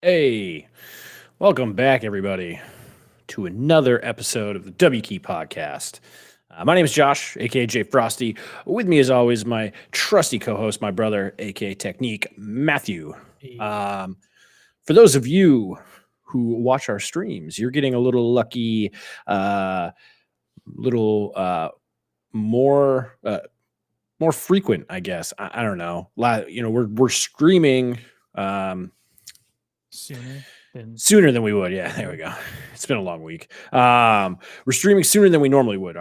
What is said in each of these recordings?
Hey, welcome back, everybody, to another episode of the W Key Podcast. My name is Josh, aka Jay Frosty. With me, as always, my trusty co-host, my brother, aka Technique, Matthew. Eh, Um, for those of you who watch our streams, you're getting a little lucky, little more more frequent, I guess. I don't know. We're streaming. Um, Sooner than Sooner than we would. Yeah, there we go. It's been a long week. We're streaming sooner than we normally would.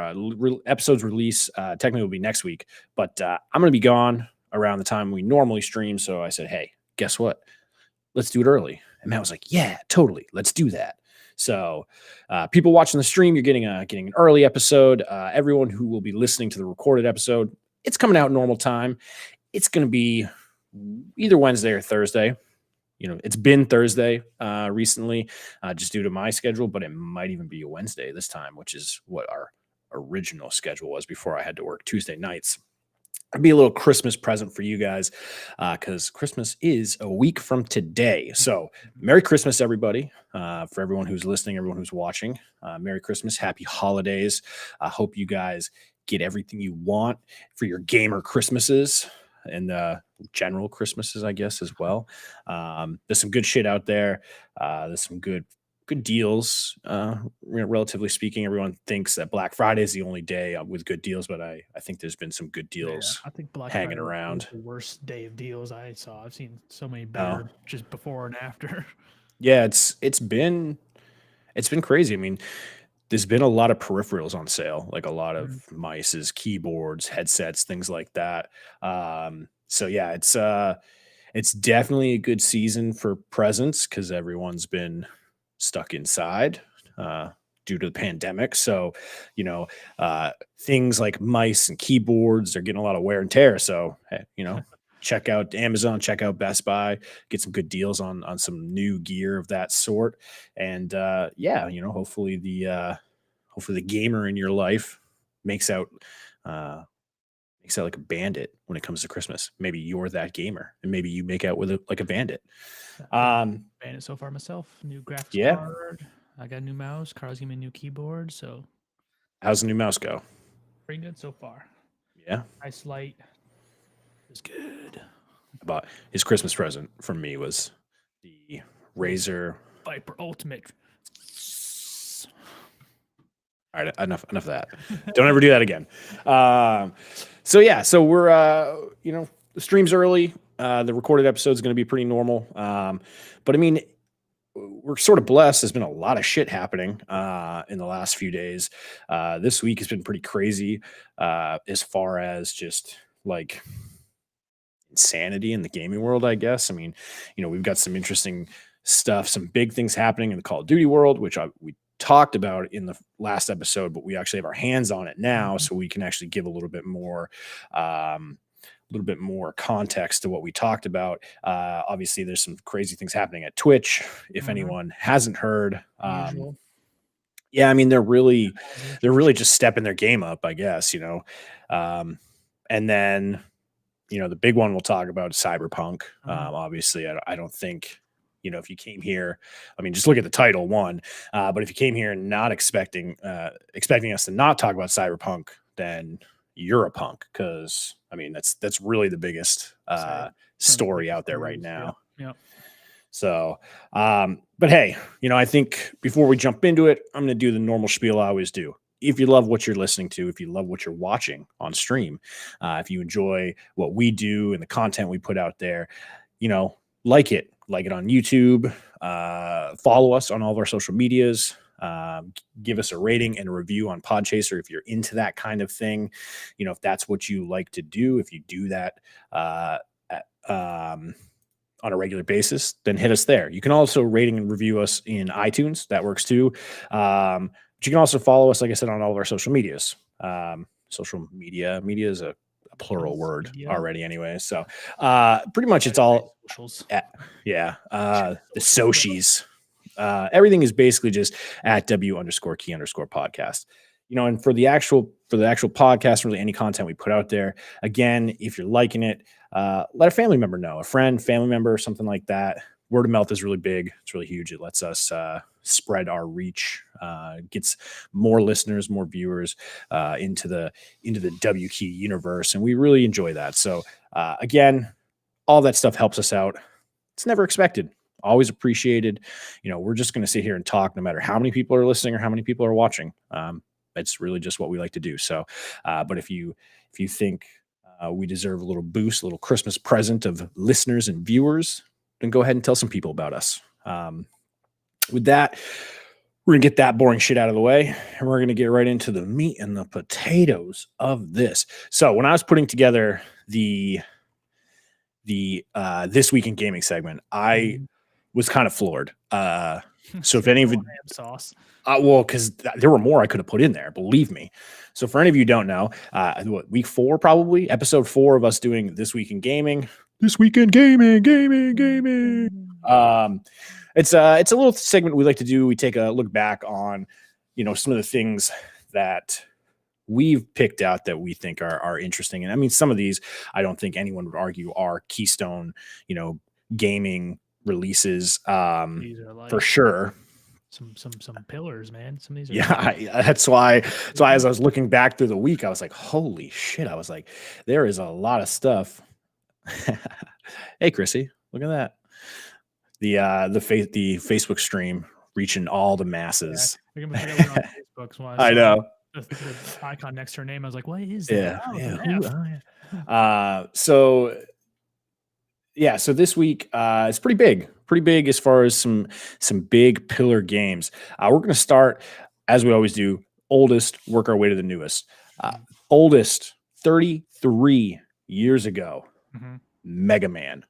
Episodes release technically will be next week, but I'm going to be gone around the time we normally stream. So I said, hey, guess what? Let's do it early. And Matt was like, yeah, totally. Let's do that. So people watching the stream, you're getting an early episode. Everyone who will be listening to the recorded episode, it's coming out normal time. It's going to be either Wednesday or Thursday. It's been Thursday recently, just due to my schedule, but it might even be a Wednesday this time, which is what our original schedule was before I had to work Tuesday nights. It'd be a little Christmas present for you guys because Christmas is a week from today. So Merry Christmas, everybody. For everyone who's listening, everyone who's watching, Merry Christmas, Happy Holidays. I hope you guys get everything you want for your gamer Christmases and general Christmases, I guess, as well. There's some good shit out there. There's some good deals. Relatively speaking, everyone thinks that Black Friday is the only day with good deals, but I think there's been some good deals I think Black hanging Friday was around. the worst day of deals I saw. I've seen so many Oh, better just before and after. yeah, it's been crazy. I mean, there's been a lot of peripherals on sale, like a lot of Mhm. mices, keyboards, headsets, things like that. So yeah, it's definitely a good season for presents because everyone's been stuck inside due to the pandemic. So, you know, things like mice and keyboards are getting a lot of wear and tear. So, hey, check out Amazon, check out Best Buy, get some good deals on some new gear of that sort. And yeah, hopefully the gamer in your life makes out uh, makes out like a bandit when it comes to Christmas. Maybe you're that gamer, and maybe you make out with it like a bandit. I've been Um, paying it so far myself. New graphics yeah. card. I got a new mouse. Carl's giving me a new keyboard. So How's the new mouse go? pretty good so far. Yeah. Ice light is good. But his Christmas present from me was the Razer. Viper Ultimate. All right, enough of that. Don't ever do that again. So yeah, so we're the stream's early. The recorded episode is going to be pretty normal. But I mean, we're sort of blessed. There's been a lot of shit happening in the last few days. This week has been pretty crazy as far as just like insanity in the gaming world, I guess. I mean, we've got some interesting stuff, some big things happening in the Call of Duty world, which we talked about in the last episode, but we actually have our hands on it now, so we can actually give a little bit more context to what we talked about. Obviously, there's some crazy things happening at Twitch. If anyone hasn't heard, Usual. yeah, I mean they're really Usual. just stepping their game up, I guess. And then the big one we'll talk about is Cyberpunk. Obviously, I don't think if you came here, I mean, just look at the title one. But if you came here and not expecting us to not talk about Cyberpunk, then you're a punk, because I mean that's really the biggest story out there right now. Yeah. So, but hey, I think before we jump into it, I'm going to do the normal spiel I always do. If you love what you're listening to, if you love what you're watching on stream, if you enjoy what we do and the content we put out there, like it on YouTube, follow us on all of our social medias, give us a rating and a review on Podchaser if you're into that kind of thing. If that's what you like to do, if you do that on a regular basis, then hit us there. You can also rating and review us in iTunes. That works too. But you can also follow us, like I said, on all of our social medias. Social media is a plural word already anyway. So pretty much it's all, yeah, the socials. Everything is basically just at W_key_podcast. And for the actual podcast, really any content we put out there, again, if you're liking it, let a family member know, a friend, family member, something like that. word of mouth is really big. It's really huge. It lets us spread our reach, gets more listeners, more viewers into the W Key universe, and we really enjoy that. So again, all that stuff helps us out. It's never expected, always appreciated. We're just going to sit here and talk no matter how many people are listening or how many people are watching. It's really just what we like to do. So, but if you think we deserve a little boost, a little Christmas present of listeners and viewers, then go ahead and tell some people about us. With that, we're going to get that boring shit out of the way, and we're going to get right into the meat and the potatoes of this. So when I was putting together the This Week in Gaming segment, I was kind of floored. So if any of you, sauce. well, because there were more I could have put in there, believe me. So for any of you who don't know, week 4, probably episode 4 of us doing This Week in Gaming. This Week in Gaming. It's a little segment we like to do. We take a look back on, some of the things that we've picked out that we think are interesting. And I mean, some of these, I don't think anyone would argue are keystone, gaming releases, These are like for sure. Some pillars, man. Some of these are that's why as I was looking back through the week, I was like, holy shit. I was like, there is a lot of stuff. Hey, Chrissy, look at that. The Facebook stream reaching all the masses. Yeah, on Facebook, so I know. The icon next to her name. I was like, what is that? So this week it's pretty big as far as some big pillar games. We're going to start, as we always do, oldest, work our way to the newest. Oldest, 33 years ago, Mega Man,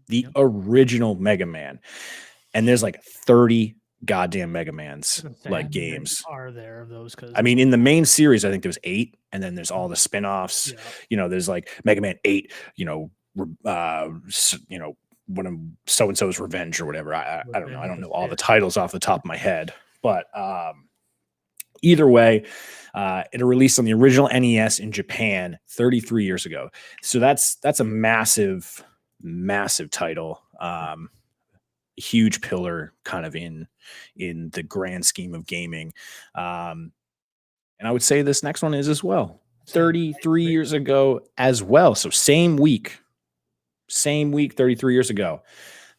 the original Mega Man. And there's like 30 goddamn Mega Mans like games. Are there of those? Because I mean, in the main series, I think there's 8, and then there's all the spin-offs. There's like Mega Man 8, one of so-and-so's Revenge or whatever. I don't know. I don't know all the titles off the top of my head, but either way, it released on the original NES in Japan 33 years ago. So that's a massive title. Huge pillar kind of in the grand scheme of gaming. And I would say this next one is as well. 33 years ago as well. So same week, 33 years ago,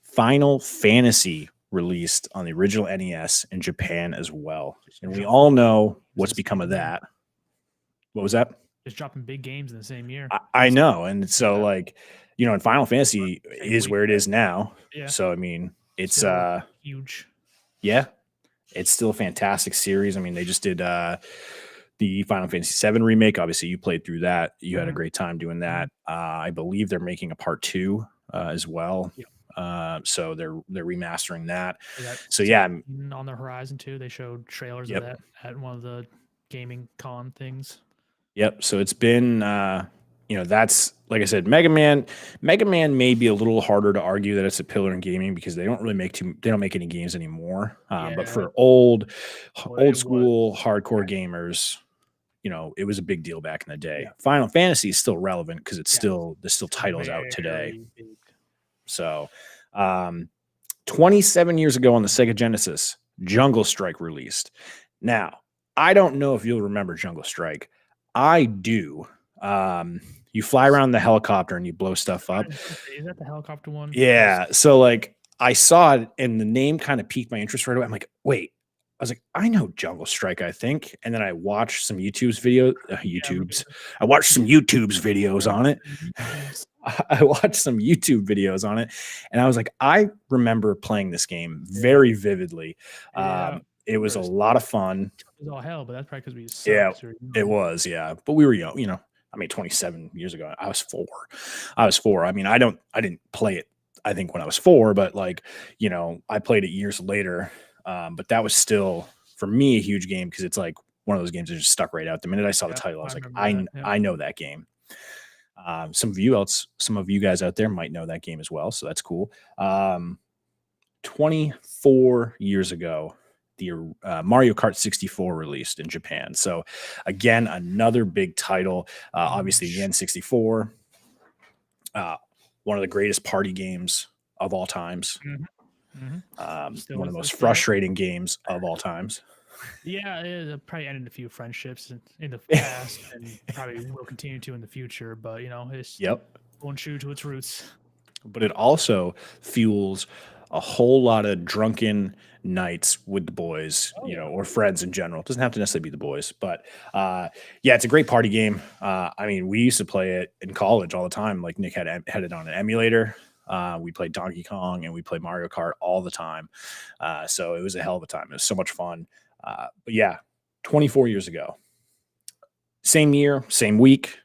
Final Fantasy released on the original NES in Japan as well. And we all know what's become of that. What was that? Just dropping big games in the same year. I know. And so and Final Fantasy is where it is now. Yeah. So, I mean, it's huge. Yeah. It's still a fantastic series. I mean, they just did the Final Fantasy VII remake. Obviously, you played through that. You had a great time doing that. I believe they're making a part 2 as well. So they're remastering that. So yeah, on the horizon too. They showed trailers of that at one of the gaming con things. Yep. So it's been that's, like I said, Mega Man may be a little harder to argue that it's a pillar in gaming because they don't really make any games anymore. But for old school hardcore gamers, it was a big deal back in the day. Final Fantasy is still relevant because there's still titles out today. Big. So 27 years ago on the Sega Genesis, Jungle Strike released. Now, I don't know if you'll remember Jungle Strike. I do. You fly around the helicopter and you blow stuff up. Is that the helicopter one? Yeah. So I saw it and the name kind of piqued my interest right away. I'm like, wait. I was like, I know Jungle Strike, I think. And then I watched some I watched some YouTube's videos on it. I watched some YouTube videos on it. And I was like, I remember playing this game very vividly. It was a lot of fun. It was all hell, but that's probably because we sucked. Yeah, it was. Yeah. But we were young, 27 years ago, I was 4. I mean, I didn't play it, I think, when I was 4, but I played it years later. But that was still, for me, a huge game because it's like one of those games that just stuck right out. The minute I saw the title, I was like, I know that game. Some of you guys out there might know that game as well, so that's cool. 24 years ago, the Mario Kart 64 released in Japan. So again, another big title. Obviously, the N64, one of the greatest party games of all times. Still One of is the to most this day. frustrating games of all times. Yeah, it probably ended a few friendships in the past, and probably will continue to in the future. But it's Yep. going true to its roots. But it also fuels a whole lot of drunken nights with the boys, Oh yeah, or friends in general. It doesn't have to necessarily be the boys, but yeah, it's a great party game. I mean, we used to play it in college all the time. Like Nick had it on an emulator. We played Donkey Kong and we played Mario Kart all the time. So it was a hell of a time. It was so much fun. But yeah, 24 years ago, same year, same week,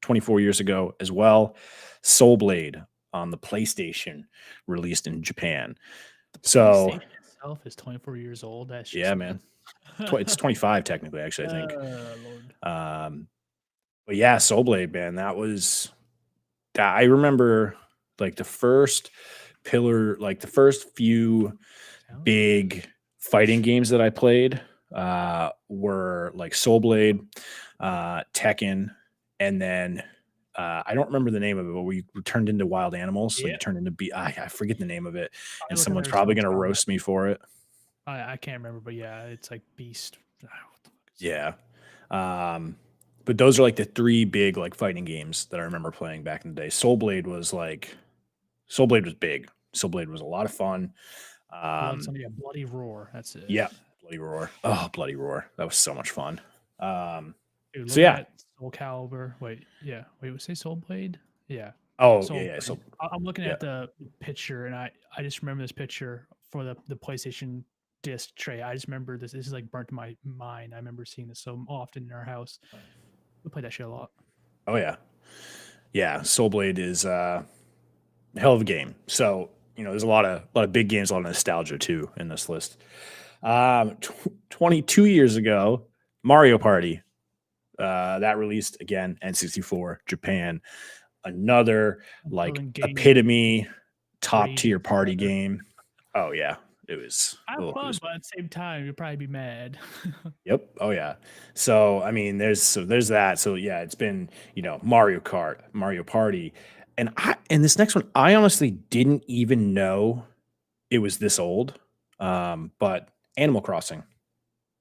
24 years ago as well. Soul Blade on the PlayStation released in Japan. So, PlayStation itself is 24 years old. That's yeah, just man. nuts. It's 25 technically, actually, I think. Lord. Um, but yeah, Soul Blade, man, I remember like the first few big fighting games that I played were like Soul Blade, Tekken, and then I don't remember the name of it, but we turned into wild animals. Like Yeah, you turned into I forget the name of it, I and look at someone's their probably results gonna on that. roast me for it. I can't remember, but yeah, it's like Beast. What the fuck is Yeah. Um, but those are like the three big like fighting games that I remember playing back in the day. Soul Blade was big. Soul Blade was a lot of fun. Yeah, Bloody Roar. That's it. Yeah, Bloody Roar. Oh, Bloody Roar. That was so much fun. Um, Dude, so looking yeah. at Soul Calibur. Wait, yeah. Wait, was say Soul Blade? Yeah. Oh, Soul yeah. So Blade. I'm looking yeah. at the picture, and I just remember this picture for the PlayStation disc tray. I just remember this. This is like burnt to my mind. I remember seeing this so often in our house. We played that shit a lot. Oh yeah. Yeah. Soul Blade is a hell of a game. So, there's a lot of big games, a lot of nostalgia too in this list. 22 years ago, Mario Party. That released again, N64, Japan. Another like Building game epitome top raging tier party together. game. Oh yeah. It was Have it fun, was but at the same time, you'll probably be mad. Yep. Oh yeah. So I mean, there's that. So yeah, it's been Mario Kart, Mario Party, and this next one, I honestly didn't even know it was this old. But Animal Crossing,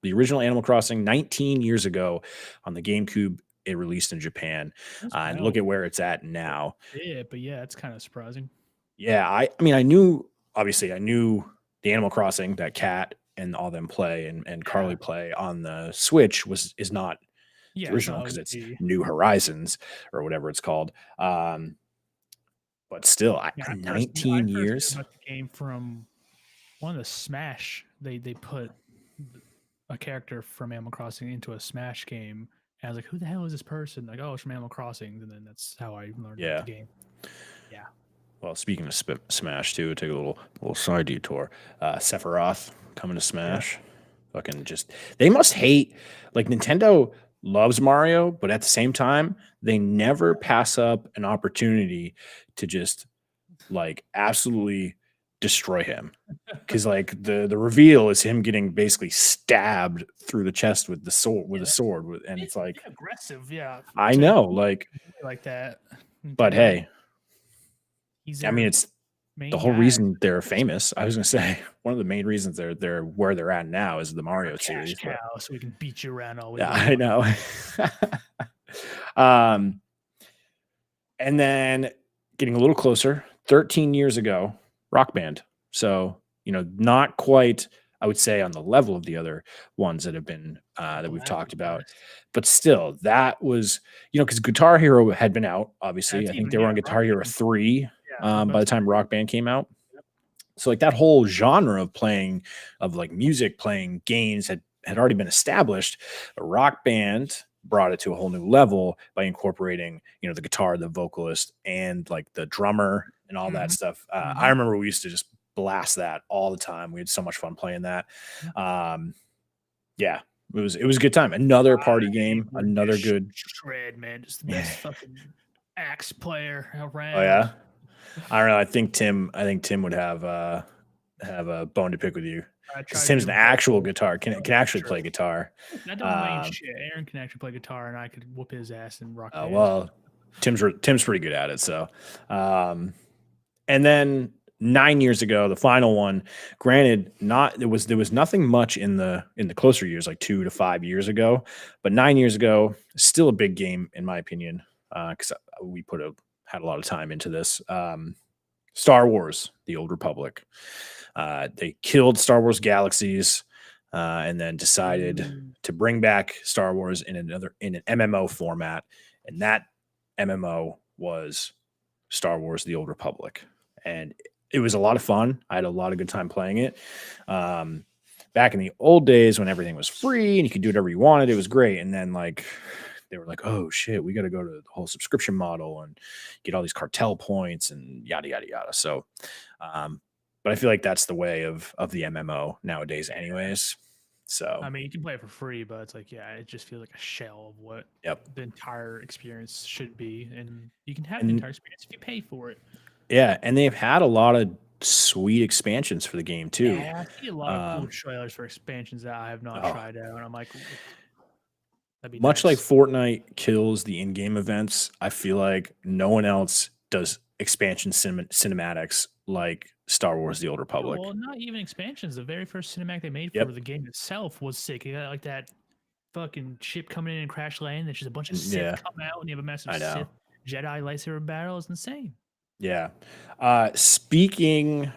the original Animal Crossing, 19 years ago on the GameCube, it released in Japan, That's and look wild. at where it's at now. Yeah, but yeah, it's kind of surprising. Yeah, I mean, I knew the Animal Crossing that Cat and all them play and Yeah, Carly play on the Switch is not the yeah, it's original not because it's OG. New Horizons or whatever it's called. But still, Yeah, I 19 first knew years. about the game from one of the Smash. They put a character from Animal Crossing into a Smash game, and I was like, "Who the hell is this person?" Like, "Oh, it's from Animal Crossing," and then that's how I learned about Yeah. the game. Yeah, Well, speaking of Smash too, take a little side detour. Sephiroth coming to yeah, Smash. Fucking just they must hate like Nintendo loves Mario, but at the same time, they never pass up an opportunity to just like absolutely destroy him. Because like the reveal is him getting basically stabbed through the chest with the sword yeah, with a that's sword, and it's it's like aggressive. Yeah, I to know, do like, it like that. but Nintendo, hey, he's I mean, their it's the main whole guy. reason they're famous. I was gonna say one of the main reasons they're where they're at now is the They're our Mario cash series, but cow, so we can beat you around all we yeah, I want. know. um, and then getting a little closer, 13 years ago, Rock Band. So not quite, I would say, on the level of the other ones that have been that we've Blast talked from about, Past. but still, that was because Guitar Hero had been out. Obviously, That's I think even they were yeah, on Rock Guitar Hero Band. 3 Yeah, I was about by to the say time Rock Band came out. yep. So like that whole genre of like music playing games had already been established. But Rock Band brought it to a whole new level by incorporating the guitar, the vocalist, and like the drummer and all that Mhm, stuff. I mhm. remember we used to just blast that all the time. We had so much fun playing that. Um, yeah, it was a good time. Another party They game, were another just good. shred, man. Just the best fucking axe player Oh around. yeah, I don't know. I think Tim would have a bone to pick with you I because tried to Tim's do an a actual vocal. guitar can actually play guitar. That don't mean Um, shit. Aaron can actually play guitar, and I could whoop his ass in Rock Band. well, Tim's pretty good at it. So, um, and then 9 years ago, the final one. Granted, not there was nothing much in the closer years, like 2 to 5 years ago, but 9 years ago, still a big game in my opinion, because we had a lot of time into this. Star Wars: The Old Republic. They killed Star Wars Galaxies, and then decided Ooh. to bring back Star Wars in an MMO format, and that MMO was Star Wars: The Old Republic, and it was a lot of fun. I had a lot of good time playing it. Um, Back in the old days when everything was free and you could do whatever you wanted, it was great. And then like they were like, "Oh shit, we got to go to the whole subscription model and get all these cartel points and yada yada yada." So, um, but I feel like that's the way of the MMO nowadays, anyways. So, I mean, you can play it for free, but it's like, yeah, it just feels like a shell of what yep. the entire experience should be, and you can have the And entire experience if you pay for it. yeah, and they've had a lot of sweet expansions for the game too. Yeah, I see a lot of cool Um, trailers for expansions that I have not oh, tried out, and I'm like, that'd be Much like nice. Fortnite kills the in-game events, I feel like no one else does expansion cinematics like Star Wars: The Old Yeah, well, Republic. not even expansions. The very first cinematic they made for Yep. the game itself was sick. You got like that fucking ship coming in and crash land. There's just a bunch of And Sith yeah, come out, and you have a massive I know. Sith Jedi lightsaber battle. It's insane. Yeah. Speaking,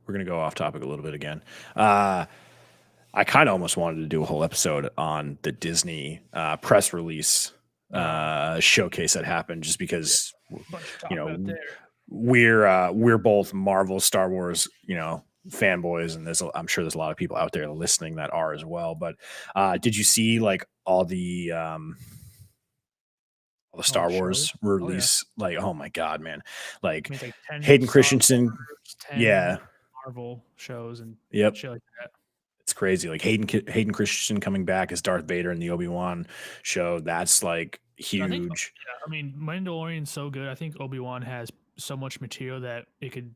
we're gonna go off topic a little bit again. I kind of almost wanted to do a whole episode on the Disney press release Oh, showcase that happened, just yeah, because bunch to you talk about know there. we're both Marvel, Star Wars, fanboys, and I'm sure there's a lot of people out there listening that are as well. But did you see like all the All the Star Wars shows. Oh yeah. release? Like, oh my god, man! I Like mean, it's like 10 Hayden Star Christensen, Wars, 10 yeah, Marvel shows, and yep. shit like that. It's crazy. Like Hayden Christensen coming back as Darth Vader in the Obi-Wan show. That's like I think, huge. yeah, I mean, Mandalorian's so good. I think Obi-Wan has so much material that it can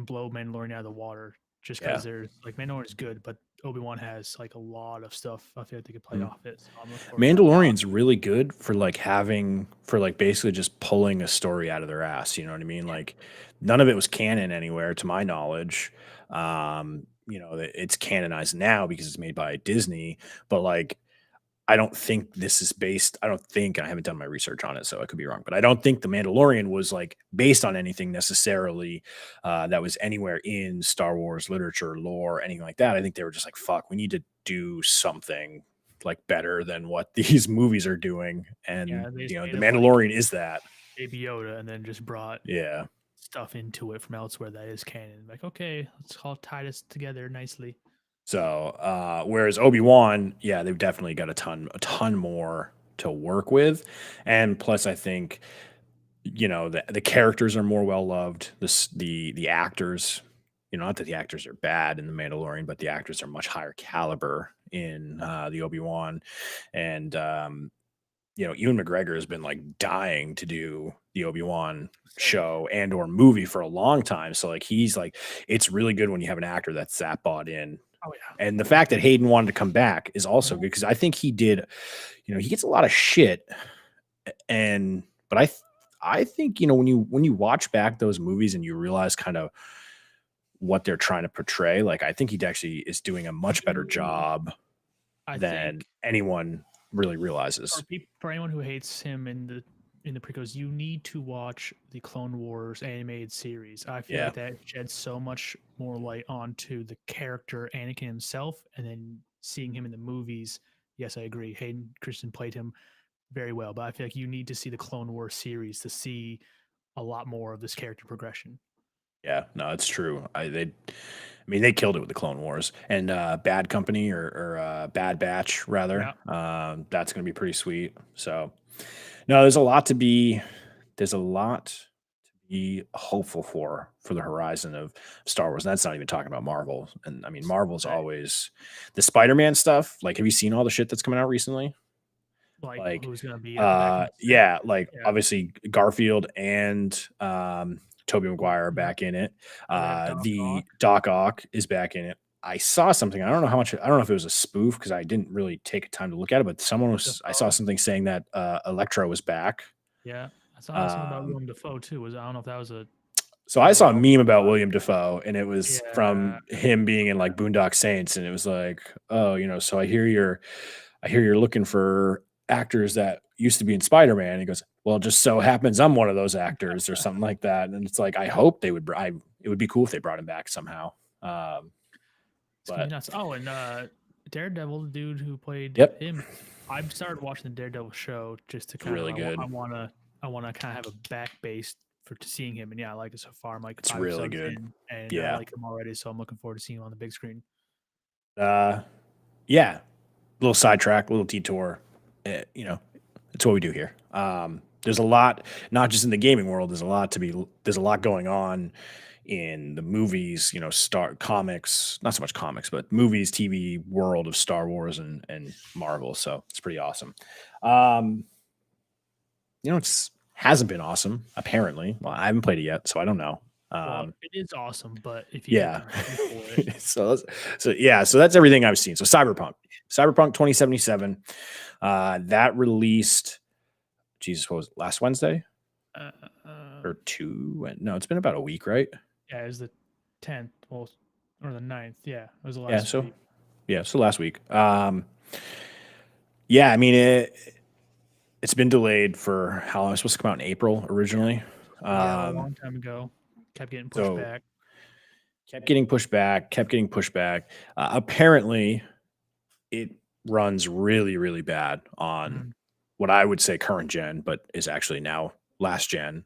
blow Mandalorian out of the water just Yeah. because there's like Mandalorian is good, but Obi-Wan has like a lot of stuff. I feel like they could play Mhm. off it. So I'm looking forward to that a lot. Mandalorian's really good for like basically just pulling a story out of their ass. You know what I mean? Yeah. Like none of it was canon anywhere to my knowledge. It's canonized now because it's made by Disney, but like I don't think this is based. I don't think I haven't done my research on it, so I could be wrong. But I don't think the Mandalorian was like based on anything necessarily that was anywhere in Star Wars literature, lore, anything like that. I think they were just like, "Fuck, we need to do something like better than what these movies are doing." And Yeah, they just the made him like Mandalorian is that. Baby Yoda and then just brought Yeah. stuff into it from elsewhere that is canon. Like, okay, let's all tie this together nicely. So whereas Obi-Wan, yeah, they've definitely got a ton more to work with, and plus, I think the characters are more well loved. The actors, not that the actors are bad in the Mandalorian, but the actors are much higher caliber in the Obi-Wan, and Ewan McGregor has been like dying to do the Obi-Wan Same. show and or movie for a long time. So like he's like, it's really good when you have an actor that's that bought in. Oh yeah. And the fact that Hayden wanted to come back is also Mhm. good because I think he did. He gets a lot of shit, and but I think when you watch back those movies and you realize kind of what they're trying to portray, like I think he actually is doing a much better You, job I than think anyone really realizes. for anyone who hates him in the prequels, you need to watch the Clone Wars animated series. I feel Yeah, like that sheds so much more light onto the character Anakin himself, and then seeing him in the movies. Yes, I agree. Hayden Christensen played him very well, but I feel like you need to see the Clone Wars series to see a lot more of this character progression. yeah, no, it's true. They killed it with the Clone Wars and Bad Company or Bad Batch rather. Yeah, That's going to be pretty sweet. So no, there's a lot to be hopeful for the horizon of Star Wars. And that's not even talking about Marvel. And I mean, Marvel's right. always the Spider-Man stuff. Like, have you seen all the shit that's coming out recently? Like Like, who's gonna be back in the set? yeah, like Yeah, obviously Garfield and Toby Maguire are yeah. back in it. They have Doc The Ock, Doc Ock is back in it. I saw something. I don't know how much. I don't know if it was a spoof because I didn't really take time to look at it. But I saw Defoe. something saying that Electro was back. Yeah, I saw something about Um, Willem Dafoe too. Was I don't know if that was a So I saw a meme about William Dafoe, and it was Yeah. from him being in like Boondock Saints, and it was like, oh, so I hear you're looking for actors that used to be in Spider-Man. He goes, well, it just so happens I'm one of those actors or something like that. And it's like, I hope they would. It would be cool if they brought him back somehow. It's gonna be But nuts. Oh, and Daredevil, the dude who played yep, him, I've started watching the Daredevil show just to it's kind really of good. I wanna kind of have a back base for seeing him, and yeah, I like it so far. I'm like It's 5 really episodes good. in, and I Yeah. like him already, so I'm looking forward to seeing him on the big screen. Yeah. Little sidetrack, little detour. It's what we do here. There's a lot, not just in the gaming world. There's a lot going on in the movies, Star comics, not so much comics, but movies, TV world of Star Wars and Marvel. So it's pretty awesome. It's hasn't been awesome apparently. Well, I haven't played it yet, so I don't know. Well, it is awesome, but if you have Yeah. to pay for it, So that's everything I've seen. So Cyberpunk 2077, that released. Jesus, what was it, last Wednesday uh, or two? No, it's been about a week, right? yeah, it was the 10th, well, or the 9th. Yeah, it was the Yeah. last week. So last week. Yeah, I mean it's been delayed for how long? It was supposed to come out in April originally. Yeah, a long time ago. Kept getting pushed back. Kept getting pushed back. Apparently, it runs really, really bad on what I would say current gen, but is actually now last gen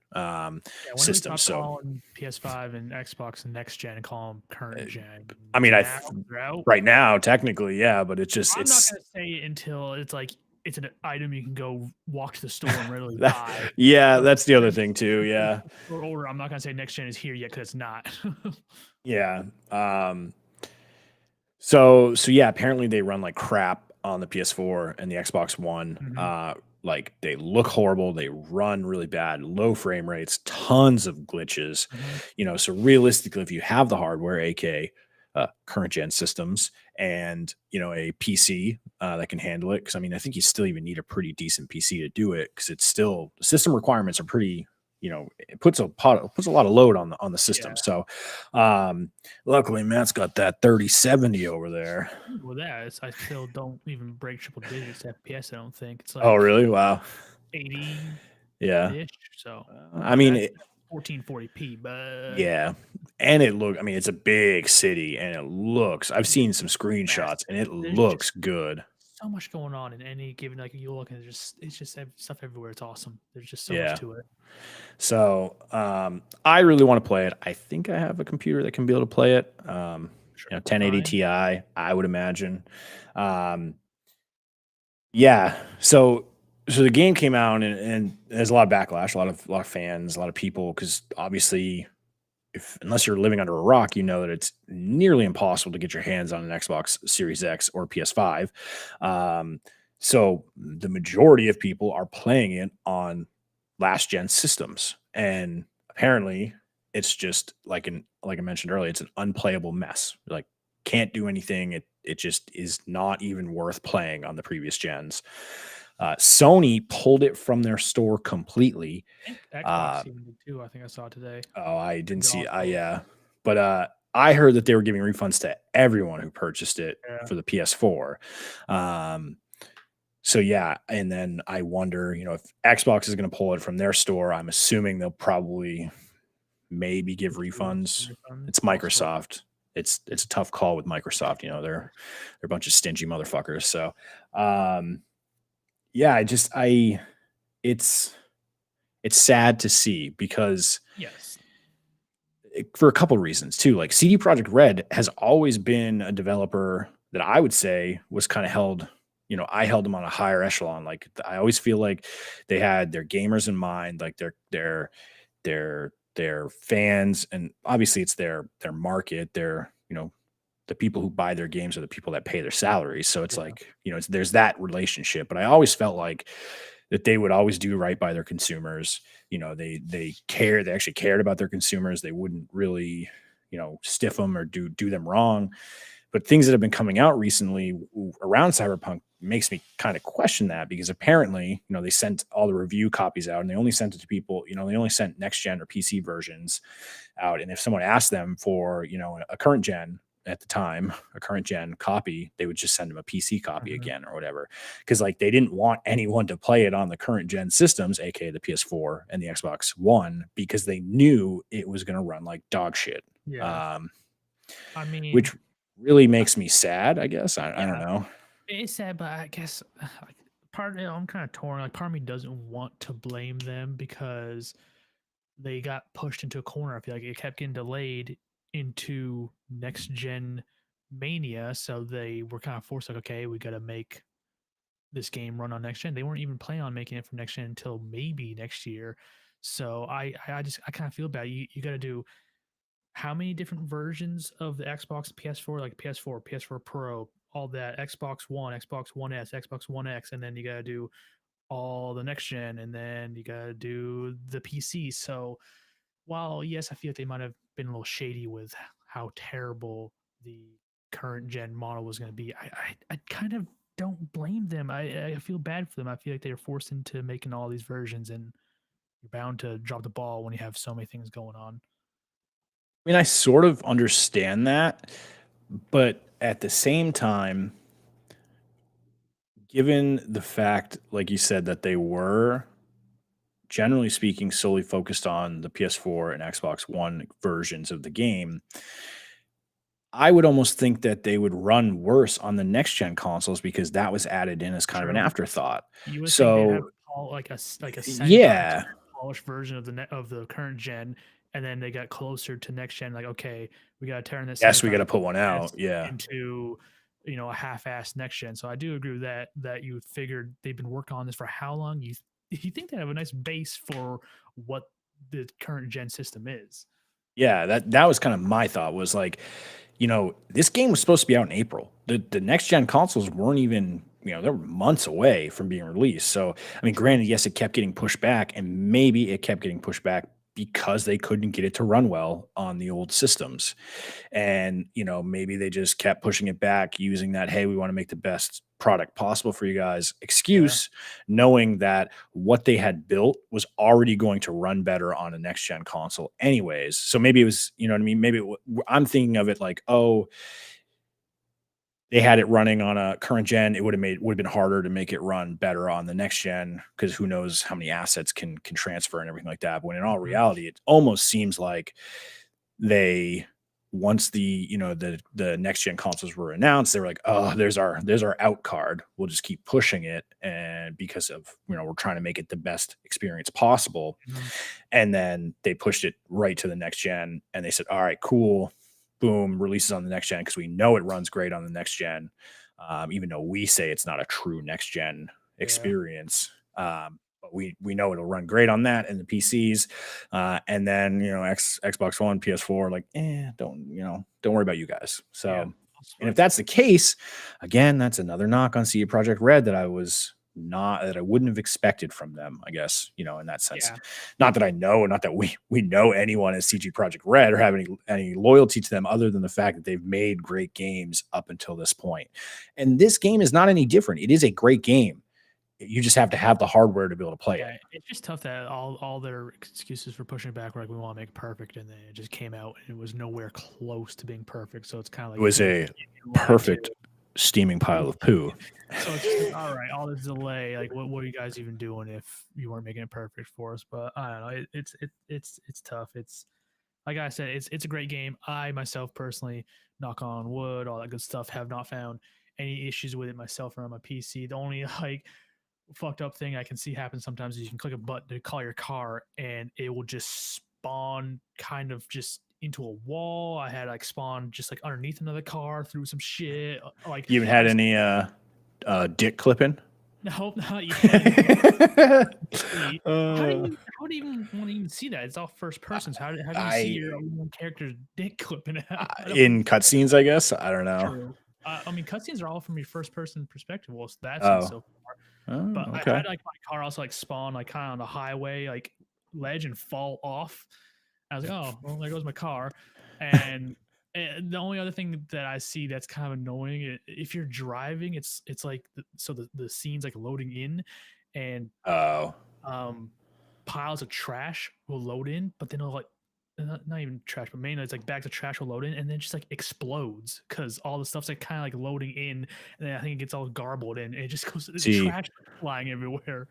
system. So calling PS5 and Xbox and next gen and call them current gen. I mean, right now, technically, yeah, but it's not gonna say it until it's like it's an item you can go walk to the store and readily buy. Yeah, that's the other thing too. Yeah. Or older, I'm not gonna say next gen is here yet because it's not. Yeah. So yeah, apparently they run like crap on the PS4 and the Xbox One. Like they look horrible, they run really bad, low frame rates, tons of glitches. So realistically, if you have the hardware, aka current gen systems, and a PC that can handle it, because I mean, I think you still even need a pretty decent PC to do it, because it's still the system requirements are pretty. It puts a lot of load on the system. Yeah. So, luckily Matt's got that 3070 over there. Well, I still don't even break triple digits FPS. I don't think it's like. Oh, really? Wow. 80. Yeah. So, I mean, 1440p, but yeah, and it's a big city, and it looks. I've seen some screenshots, and it looks good. So much going on in any given, like you look, and it's just stuff everywhere. It's awesome. There's just so much to it. So I really want to play it. I think I have a computer that can be able to play it. 1080 Ti, I would imagine. Yeah. So the game came out, and there's a lot of backlash, a lot of fans, a lot of people, because obviously, unless you're living under a rock, that it's nearly impossible to get your hands on an Xbox Series X or PS5. So the majority of people are playing it on last gen systems, and apparently it's just like I mentioned earlier, it's an unplayable mess. Like, can't do anything. It just is not even worth playing on the previous gens. Sony pulled it from their store completely. Xbox even did too. I think I saw it today. Oh, I didn't see. But I heard that they were giving refunds to everyone who purchased it for the PS4. So yeah, and then I wonder, if Xbox is going to pull it from their store, I'm assuming they'll probably maybe give refunds. It's Microsoft. It's a tough call with Microsoft. They're a bunch of stingy motherfuckers. So, yeah, it's sad to see, because for a couple of reasons too. Like, CD Projekt Red has always been a developer that I would say was kind of held. I held them on a higher echelon. Like, I always feel like they had their gamers in mind, like their fans, and obviously it's their market. Their the people who buy their games are the people that pay their salaries. So it's like, there's that relationship. But I always felt like that they would always do right by their consumers. They actually cared about their consumers. They wouldn't really, stiff them or do them wrong. But things that have been coming out recently around Cyberpunk makes me kind of question that, because apparently, they sent all the review copies out and they only sent it to people, they only sent next gen or PC versions out. And if someone asked them for, a current gen at the time, a current gen copy, they would just send them a PC copy Mhm. again or whatever. Cause like they didn't want anyone to play it on the current gen systems, aka the PS4 and the Xbox One, because they knew it was going to run like dog shit. Yeah. Um, I mean, which really makes me sad, I guess. I don't yeah, know. it's sad, but I guess like, I'm kind of torn. Like, part of me doesn't want to blame them because they got pushed into a corner. I feel like it kept getting delayed into next gen mania, so they were kind of forced like, okay, we got to make this game run on next gen. They weren't even planning on making it for next gen until maybe next year. So I kind of feel bad. You got to do how many different versions of the Xbox, PS4, like PS4, PS4 Pro, all that, Xbox One, Xbox One S, Xbox One X, and then you got to do all the next gen, and then you got to do the PC. So while yes, I feel like they might have been a little shady with how terrible the current gen model was going to be, I kind of don't blame them. I feel bad for them. I feel like they are forced into making all these versions, and you're bound to drop the ball when you have so many things going on. I mean, I sort of understand that, but at the same time, given the fact, like you said, that they were generally speaking solely focused on the PS4 and Xbox One versions of the game, I would almost think that they would run worse on the next gen consoles because that was added in as kind of an True. afterthought. You would think they'd have So, like like a 75% yeah, polished version of of the current gen, and then they got closer to next gen. Like, okay, we got to turn this yes, we got 75 to put one out. best Yeah. into a half-assed next gen. So I do agree with that you figured they've been working on this for how long? You think they have a nice base for what the current gen system is. Yeah, that was kind of my thought, was like, this game was supposed to be out in April. The next gen consoles weren't even, they were months away from being released. So, I mean, True. granted, yes, it kept getting pushed back, and maybe it kept getting pushed back because they couldn't get it to run well on the old systems. And, maybe they just kept pushing it back using that, hey, we want to make the best product possible for you guys Yeah. excuse, knowing that what they had built was already going to run better on a next gen console anyways. So maybe it was, you know what I mean? Maybe I'm thinking of it like, oh, they had it running on a current gen, it would have been harder to make it run better on the next gen, because who knows how many assets can transfer and everything like that. But when in all Mhm. reality, it almost seems like they, once the next gen consoles were announced, they were like, oh, there's our out card. We'll just keep pushing it, and because of, we're trying to make it the best experience possible. Mhm. And then they pushed it right to the next gen, and they said, all right, cool, boom, releases on the next gen, because we know it runs great on the next gen, even though we say it's not a true next gen Yeah. experience. But we know it'll run great on that and the PCs, and then Xbox One, PS4, like, don't worry about you guys. Yeah. So, That's and if like, that's the case, again, that's another knock on CD Project Red that I wouldn't have expected from them, I guess, in that sense. yeah. Not that I know, not that we know anyone at CG Project Red or have any loyalty to them, other than the fact that they've made great games up until this point. And this game is not any different. It is a great game. You just have to have the hardware to be able to play it. Yeah, it's just tough that all their excuses for pushing it back were like, we want to make it perfect, and then it just came out and it was nowhere close to being perfect. So it's kind of It like you was feel like a you lied to. perfect steaming pile of poo. So it's just like, all right, all this delay, like what are you guys even doing if you weren't making it perfect for us? But I don't know, it's tough. It's like I said, it's a great game. I myself personally, knock on wood, all that good stuff, have not found any issues with it myself or on my PC. The only like fucked up thing I can see happen sometimes is you can click a button to call your car and it will just spawn kind of just into a wall. I had like spawn just like underneath another car through some shit. Like You haven't had just any dick clipping? nope, not yet. Wait, uh, how do you even want to even see that? It's all first persons. How do you see I your own character's dick clipping out? I don't in cutscenes, I guess. I don't know. true. I mean, cutscenes are all from your first person perspective. Well, so that's in Oh, so far. oh, But I okay. had like my car also like spawn like kind of on the highway like ledge and fall off. I was like, oh well, there goes my car, and And the only other thing that I see that's kind of annoying, if you're driving, it's like the scene's like loading in, and Oh, um piles of trash will load in, but then it'll like not even trash, but mainly it's like bags of trash will load in and then just like explodes because all the stuff's like kind of like loading in, and then I think it gets all garbled and it just goes see, trash flying everywhere.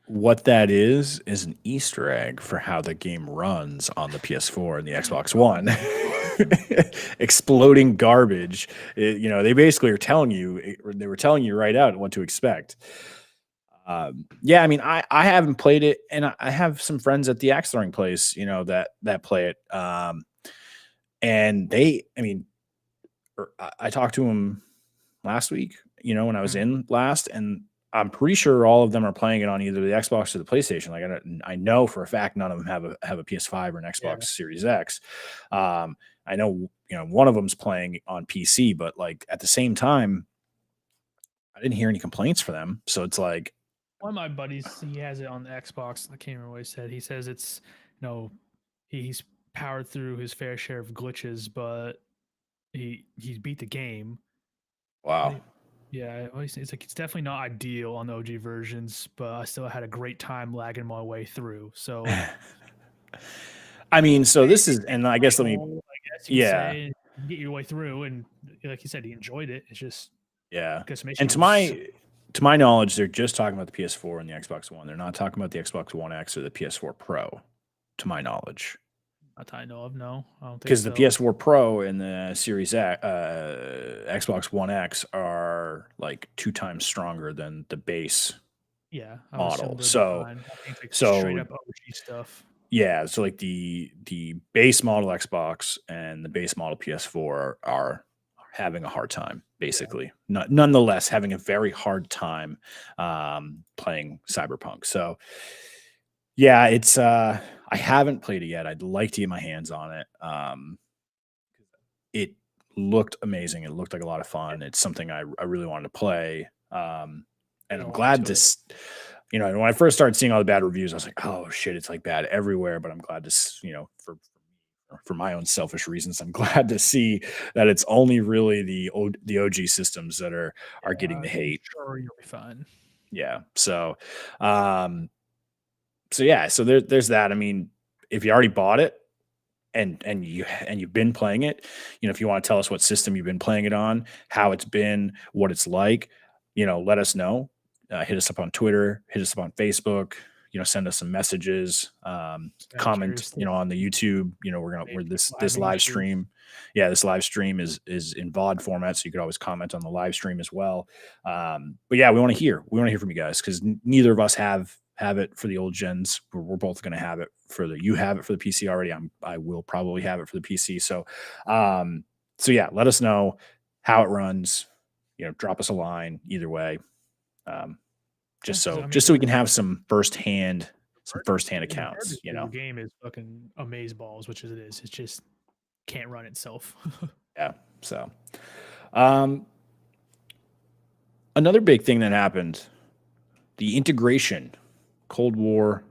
what that is an Easter egg for how the game runs on the PS4 and the Xbox One. Exploding garbage. They basically are telling you, they were telling you right out what to expect. Yeah, I mean, I haven't played it, and I have some friends at the axe throwing place, that play it. And I mean, I talked to them last week, when I was Mhm. in last, and I'm pretty sure all of them are playing it on either the Xbox or the PlayStation. Like I know for a fact none of them have a PS5 or an Yeah. Xbox Series X. I know one of them's playing on PC, but like at the same time, I didn't hear any complaints for them. So it's like, One of my buddies, he has it on the Xbox. I can't remember what he said. He says it's, he's powered through his fair share of glitches, but he's beat the game. wow. Yeah, it's like it's definitely not ideal on the OG versions, but I still had a great time lagging my way through. So I mean, so this is, it's and I guess let me, playable, I guess you could yeah, say, and get your way through. And like you said, he enjoyed it. It's just yeah. got some And to issues. my knowledge, they're just talking about the PS4 and the Xbox One. They're not talking about the Xbox One X or the PS4 Pro, to my knowledge. Not that I know of. No, I don't think Because the so. PS4 Pro and the Xbox One X are like 2 times stronger than the base Yeah, I would assume model. they'll be So, fine. I think it's like straight so up OG stuff. yeah, so like the base model Xbox and the base model PS4 are having a hard time, Yeah. basically. Nonetheless, having a very hard time playing Cyberpunk. So yeah, it's I haven't played it yet. I'd like to get my hands on it. It looked amazing. It looked like a lot of fun. It's something I really wanted to play. And There's a I'm lot glad to it. and when I first started seeing all the bad reviews, I was like, oh shit, it's like bad everywhere. But I'm glad for my own selfish reasons, I'm glad to see that it's only really the OG systems that are getting the I'm hate. sure you'll be fine. Yeah. Um, so there's that. I mean, if you already bought it, and you've been playing it, if you want to tell us what system you've been playing it on, how it's been, what it's like, let us know. Hit us up on Twitter, hit us up on Facebook, send us some messages, I'm comment, curious to on the YouTube. maybe We're this live live YouTube. stream. Yeah, this live stream is in VOD format, so you could always comment on the live stream as well. But yeah, we want to hear from you guys, because neither of us have it for the old gens. We're both going to have it you have it for the PC already. I will probably have it for the PC. So yeah, let us know how it runs. Drop us a line either way. Um, Yeah, just 'cause, so I mean, just so we can have some firsthand the accounts. verbiage for the game is fucking amazeballs, which is it is. It just can't run itself. Yeah. So, um, another big thing that happened, the integration, Cold War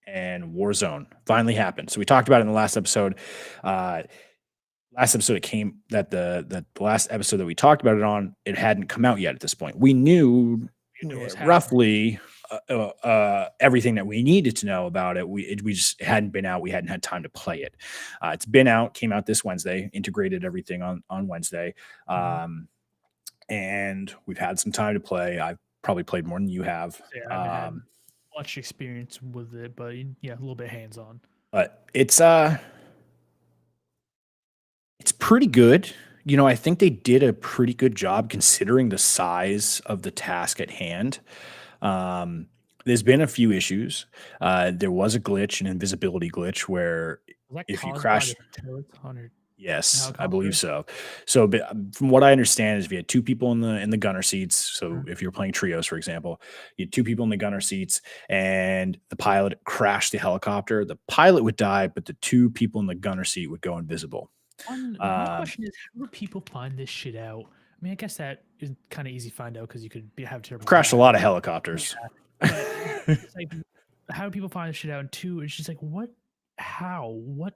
and Warzone finally happened. So we talked about it in the last episode. It came that the last episode that we talked about it on, it hadn't come out yet at this point. We knew You knew it was happening. roughly everything that we needed to know about it. We just hadn't been out. We hadn't had time to play it. It's been out, came out this Wednesday, integrated everything on Wednesday. Mhm. And we've had some time to play. I've probably played more than you have. So, yeah, I haven't had much experience with it, but yeah, a little bit hands on. But it's pretty good. I think they did a pretty good job considering the size of the task at hand. Um, there's been a few issues. There was a glitch, an invisibility glitch, where Was that if you caused by the crash, turret on your yes, I believe helicopter? so. So, from what I understand, is if you had two people in the gunner seats. So, Mhm. if you're playing trios, for example, you had two people in the gunner seats, and the pilot crashed the helicopter. The pilot would die, but the two people in the gunner seat would go invisible. My Um, question is, how do people find this shit out? I mean, I guess that is kind of easy to find out because you could have I've terrible crashed a lag. lot of Yeah, helicopters. but it's like, how do people find this shit out? And two, it's just like, what? How? What?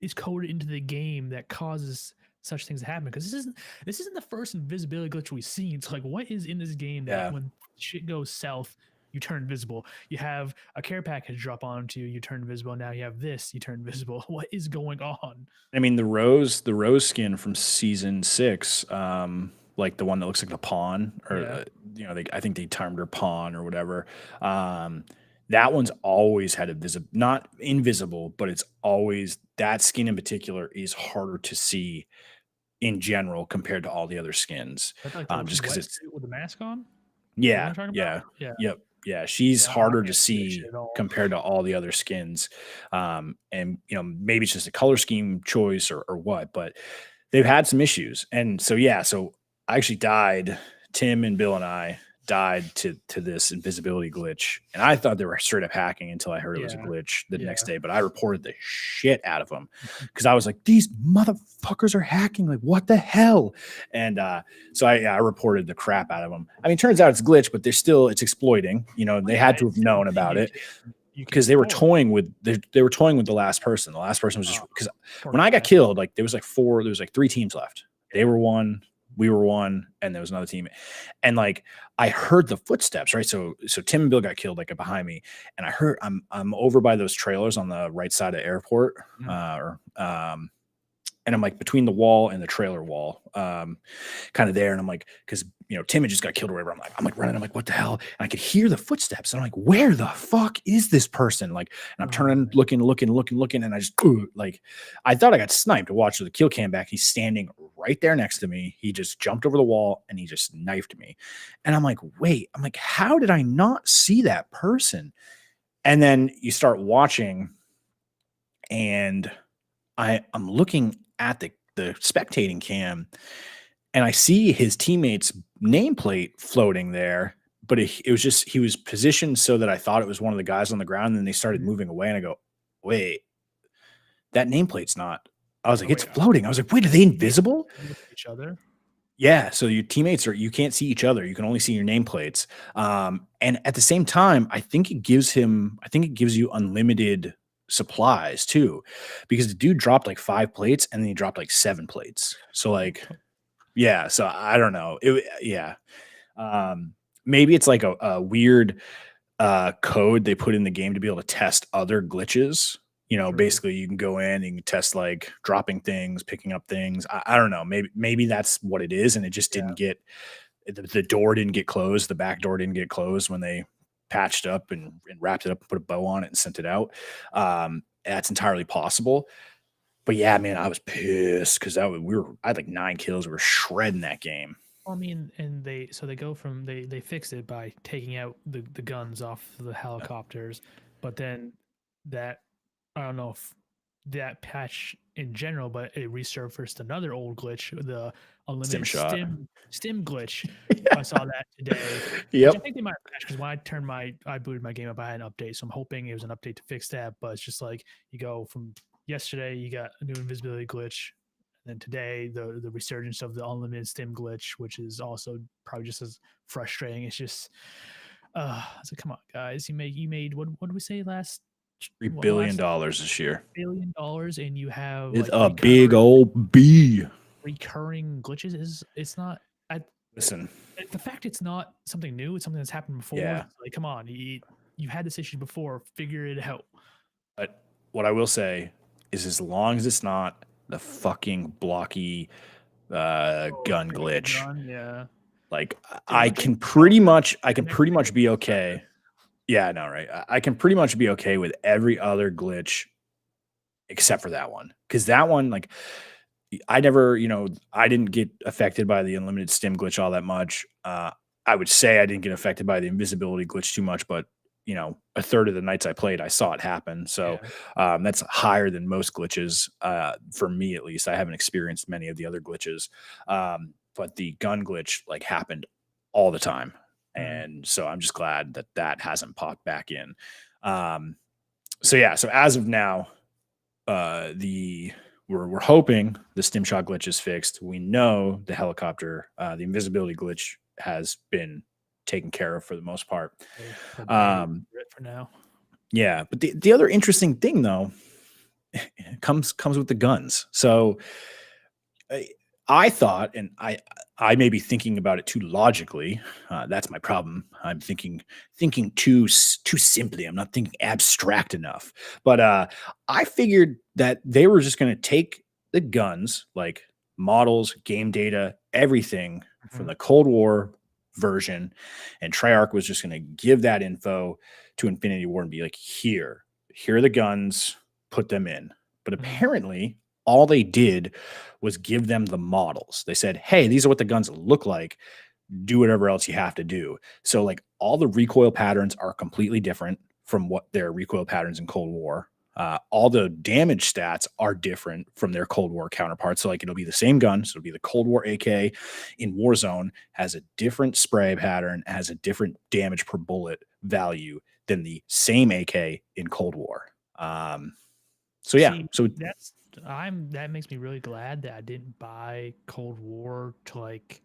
is coded into the game that causes such things to happen? Because this isn't the first invisibility glitch we've seen. It's like, what is in this game that Yeah. when shit goes south, you turn invisible? You have a care package drop onto you, you turn invisible. Now you have this, you turn invisible. What is going on? I mean, the rose skin from season 6, like the one that looks like the pawn, or Yeah. I think they termed her pawn or whatever. Um, that one's always had a not invisible, but it's always that skin in particular is harder to see in general compared to all the other skins, That's like just the because wet it's suit with the mask on. The one yeah, you're talking yeah, about? Yeah. yep, yeah. She's Yeah. I harder to can't see that shit see at all. compared to all the other skins, and maybe it's just a color scheme choice or what, but they've had some issues, and so yeah, so I actually died. Tim and Bill and I died to this invisibility glitch, and I thought they were straight up hacking until I heard it was a Yeah. glitch the next Yeah. day. But I reported the shit out of them because I was like, these motherfuckers are hacking. Like, what the hell? And so I reported the crap out of them. I mean, turns out it's a glitch, but it's exploiting. Oh, They yeah, had to it's have still a known thing about it you can because they were exploit. toying with they were toying with the last person. The last person was just Oh, because poor when I got guy. killed, like there was like 3 teams left. They Yeah. were one, we were one, and there was another team. And like I heard the footsteps, right? So Tim and Bill got killed like behind me, and I heard I'm over by those trailers on the right side of airport, Mhm. and I'm like between the wall and the trailer wall, kind of there. And I'm like, because Tim had just got killed or whatever. I'm like running. I'm like, what the hell? And I could hear the footsteps. And I'm like, where the fuck is this person? Like, and I'm Oh, turning, man. looking, and I just like, I thought I got sniped. To watch the kill cam back. He's standing right there next to me. He just jumped over the wall and he just knifed me. And I'm like, wait. I'm like, how did I not see that person? And then you start watching, and I'm looking at the spectating cam, and I see his teammate's nameplate floating there, but it was just he was positioned so that I thought it was one of the guys on the ground, and then they started Mhm. moving away, and I go, wait, that nameplate's not. I was like, Oh, it's wait. floating. I was like, wait, are they invisible? Look at each other. Yeah, so your teammates you can't see each other. You can only see your nameplates. And at the same time, I think it gives you unlimited supplies too, because the dude dropped like 5 plates and then he dropped like 7 plates. So like, yeah, so I don't know. Yeah. Um, Maybe it's like a weird code they put in the game to be able to test other glitches. True. Basically you can go in and you can test like dropping things, picking up things. I don't know. Maybe that's what it is, and it just Yeah. didn't get the door didn't get closed, the back door didn't get closed when they patched up and wrapped it up and put a bow on it and sent it out. That's entirely possible. But yeah, man, I was pissed because I had like 9 kills. We were shredding that game. Well, I mean, and they go from they fixed it by taking out the guns off the helicopters, but then that I don't know if that patch in general, but it resurfaced another old glitch, the Stim unlimited shot. stim glitch. Yeah. I saw that today, which I Yep. think they might have patched because when I booted my game up, I had an update, so I'm hoping it was an update to fix that. But it's just like you go from yesterday, you got a new invisibility glitch, and then today the resurgence of the unlimited stim glitch, which is also probably just as frustrating. It's just I was like, come on, guys, you made what did we say last $3 well, billion last this year. $1 billion and you have With like a big old B. recurring glitches is it's not I Listen, the fact it's not something new, it's something that's happened before. yeah. It's like, come on, you had this issue before, figure it out. But what I will say is as long as it's not the fucking blocky Oh, gun physical glitch, gun, yeah. like Dude, you can show I the can next pretty video much be just like okay. Yeah, I know, right? I can pretty much be okay with every other glitch except for that one. Because that one, like, I never, I didn't get affected by the unlimited stim glitch all that much. I would say I didn't get affected by the invisibility glitch too much, but a third of the nights I played, I saw it happen. So yeah. that's higher than most glitches, for me at least. I haven't experienced many of the other glitches, but the gun glitch like happened all the time, Mm. and so I'm just glad that that hasn't popped back in. Um, so yeah, so as of now, the we're hoping the stim shot glitch is fixed. We know the helicopter, the invisibility glitch has been taken care of for the most part. Put a band-aid Um, over it for now. yeah, but the other interesting thing though comes with the guns. So I thought, and I may be thinking about it too logically. That's my problem. I'm thinking too simply. I'm not thinking abstract enough. But I figured that they were just going to take the guns, like models, game data, everything from the Cold War version, and Treyarch was just going to give that info to Infinity Ward and be like, here are the guns, put them in. But apparently, all they did was give them the models. They said, hey, these are what the guns look like. Do whatever else you have to do. So, like, all the recoil patterns are completely different from what their recoil patterns in Cold War. All the damage stats are different from their Cold War counterparts. So, like, it'll be the same gun. So, it'll be the Cold War AK in Warzone, has a different spray pattern, has a different damage per bullet value than the same AK in Cold War. So, yeah. See, that makes me really glad that I didn't buy Cold War to like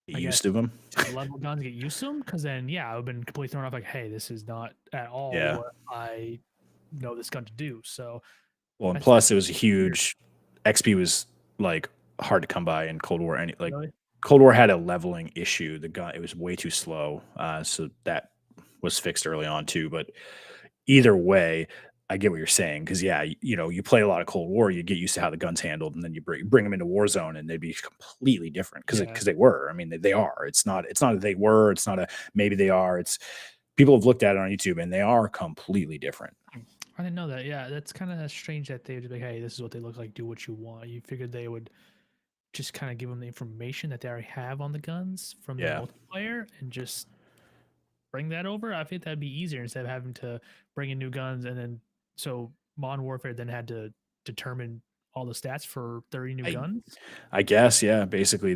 used to them. To level guns, get used to them, because then I would have been completely thrown off. Like, hey, this is not at all what I know this gun to do. So, well, and plus it was a huge XP was like hard to come by in Cold War. Really? Cold War had a leveling issue. The gun, it was way too slow. So that was fixed early on too. But either way, I get what you're saying, because you play a lot of Cold War, you get used to how the guns handled, and then you bring them into Warzone, and they'd be completely different because they were. I mean, they are. It's not a they were. It's not a maybe they are. It's people have looked at it on YouTube, and they are completely different. I didn't know that. Yeah, that's kind of strange that they would be like, hey, this is what they look like. Do what you want. You figured they would just kind of give them the information that they already have on the guns from the multiplayer and just bring that over. I think that'd be easier instead of having to bring in new guns and then. So Modern Warfare then had to determine all the stats for 30 new guns? I guess, yeah. Basically,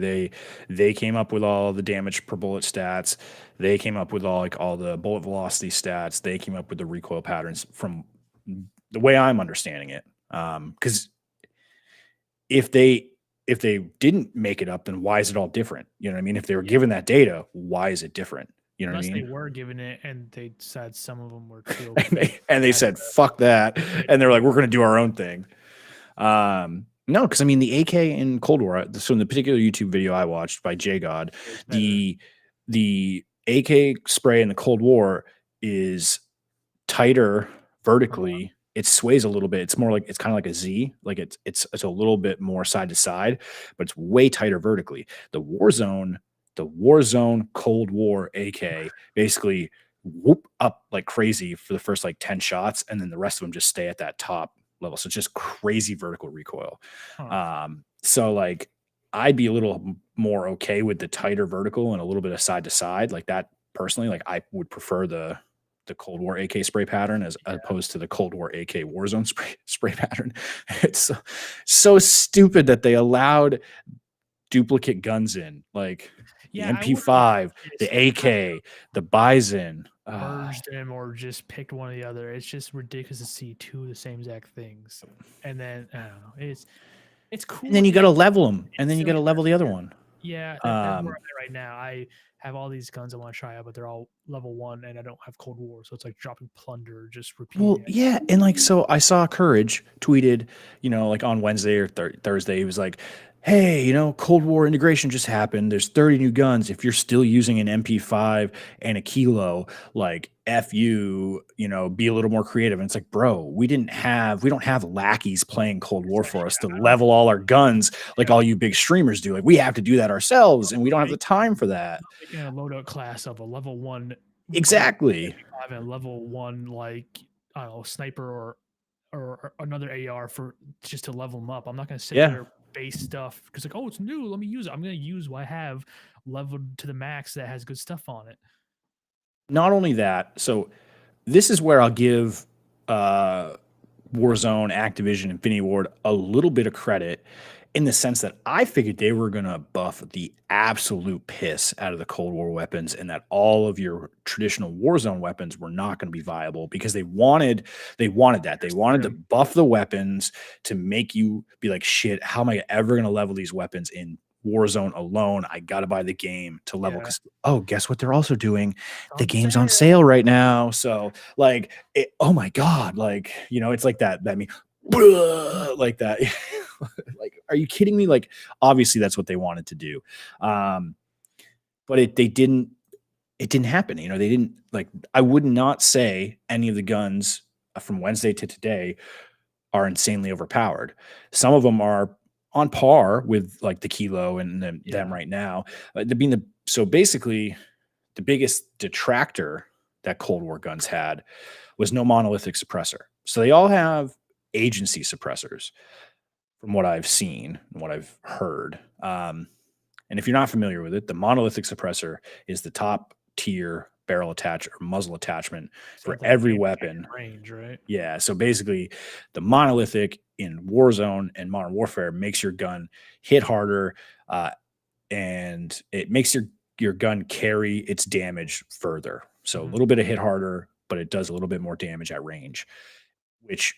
they came up with all the damage per bullet stats. They came up with all the bullet velocity stats. They came up with the recoil patterns from the way I'm understanding it. Because if they didn't make it up, then why is it all different? You know what I mean? If they were given that data, why is it different? You know Unless what I mean? They were given it and they said some of them were too. and they said, fuck that. And they're like, we're going to do our own thing. No, because I mean, the AK in Cold War, so in the particular YouTube video I watched by JGod, the AK spray in the Cold War is tighter vertically. It sways a little bit. It's more like, it's kind of like a Z. Like it's a little bit more side to side, but it's way tighter vertically. The Warzone Cold War AK basically whoop up like crazy for the first like 10 shots, and then the rest of them just stay at that top level. So it's just crazy vertical recoil. So like I'd be a little more okay with the tighter vertical and a little bit of side to side like that personally. Like I would prefer the Cold War AK spray pattern as opposed to the Cold War AK Warzone spray pattern. It's so stupid that they allowed duplicate guns in, like the MP5, the AK, the Bison. Merged them or just picked one or the other. It's just ridiculous to see two of the same exact things. And then I don't know. It's cool. And then you got to level them, and then you got to level the other one. Yeah, that's where I'm at right now. I have all these guns I want to try out, but they're all level 1, and I don't have Cold War, so it's like dropping plunder, just repeating. Well, yeah, and like so, I saw Courage tweeted, like on Wednesday or Thursday, he was like, hey, Cold War integration just happened. There's 30 new guns. If you're still using an MP5 and a kilo, like F you, be a little more creative. And it's like, bro, we don't have lackeys playing Cold War for us to level all our guns like all you big streamers do. Like we have to do that ourselves, and we don't have the time for that. Making a loadout class of a level 1. Exactly. A level 1, like, I don't know, sniper or another AR for just to level them up. I'm not going to sit there base stuff because like, oh, it's new, let me use it. I'm going to use what I have leveled to the max that has good stuff on it. Not only that, so this is where I'll give Warzone, Activision, Infinity Ward a little bit of credit in the sense that I figured they were going to buff the absolute piss out of the Cold War weapons, and that all of your traditional Warzone weapons were not going to be viable because they wanted that. They wanted to buff the weapons to make you be like, shit, how am I ever going to level these weapons in Warzone alone? I got to buy the game to level because, guess what they're also doing? The game's on sale right now. So like, oh my God, like, it's like that. like that. Like, are you kidding me? Like, obviously that's what they wanted to do. But it didn't happen. You know, they didn't like, I would not say any of the guns from Wednesday to today are insanely overpowered. Some of them are on par with like the Kilo and them Yeah. right now. So basically, the biggest detractor that Cold War guns had was no monolithic suppressor. So they all have agency suppressors, from what I've seen and what I've heard. And if you're not familiar with it, the monolithic suppressor is the top tier barrel attach or muzzle attachment Same for thing. every Cannon weapon. range, right? Yeah. So basically, the monolithic in Warzone and Modern Warfare makes your gun hit harder, and it makes your gun carry its damage further. So a little bit of hit harder, but it does a little bit more damage at range, which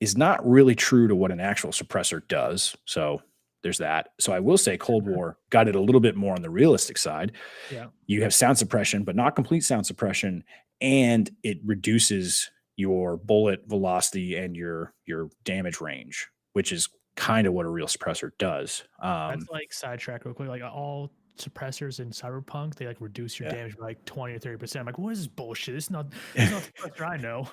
is not really true to what an actual suppressor does. So there's that. So I will say Cold War got it a little bit more on the realistic side. Yeah. You have sound suppression, but not complete sound suppression, and it reduces your bullet velocity and your damage range, which is kind of what a real suppressor does. That's like sidetrack real quick. Like all suppressors in Cyberpunk, they like reduce your Yeah. damage by like 20 or 30%. I'm like, what is this bullshit? This is not the suppressor I know.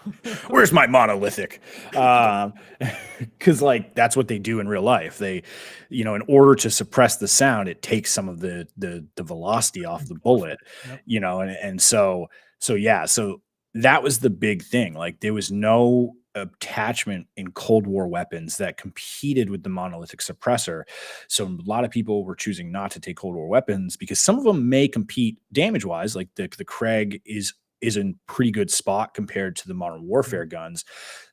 Where's my monolithic? Because like that's what they do in real life. They, you know, in order to suppress the sound, it takes some of the velocity off the bullet. Yep. You know, and so yeah, so that was the big thing. Like there was no attachment in Cold War weapons that competed with the monolithic suppressor. So a lot of people were choosing not to take Cold War weapons because some of them may compete damage wise. Like the Craig is in pretty good spot compared to the Modern Warfare guns.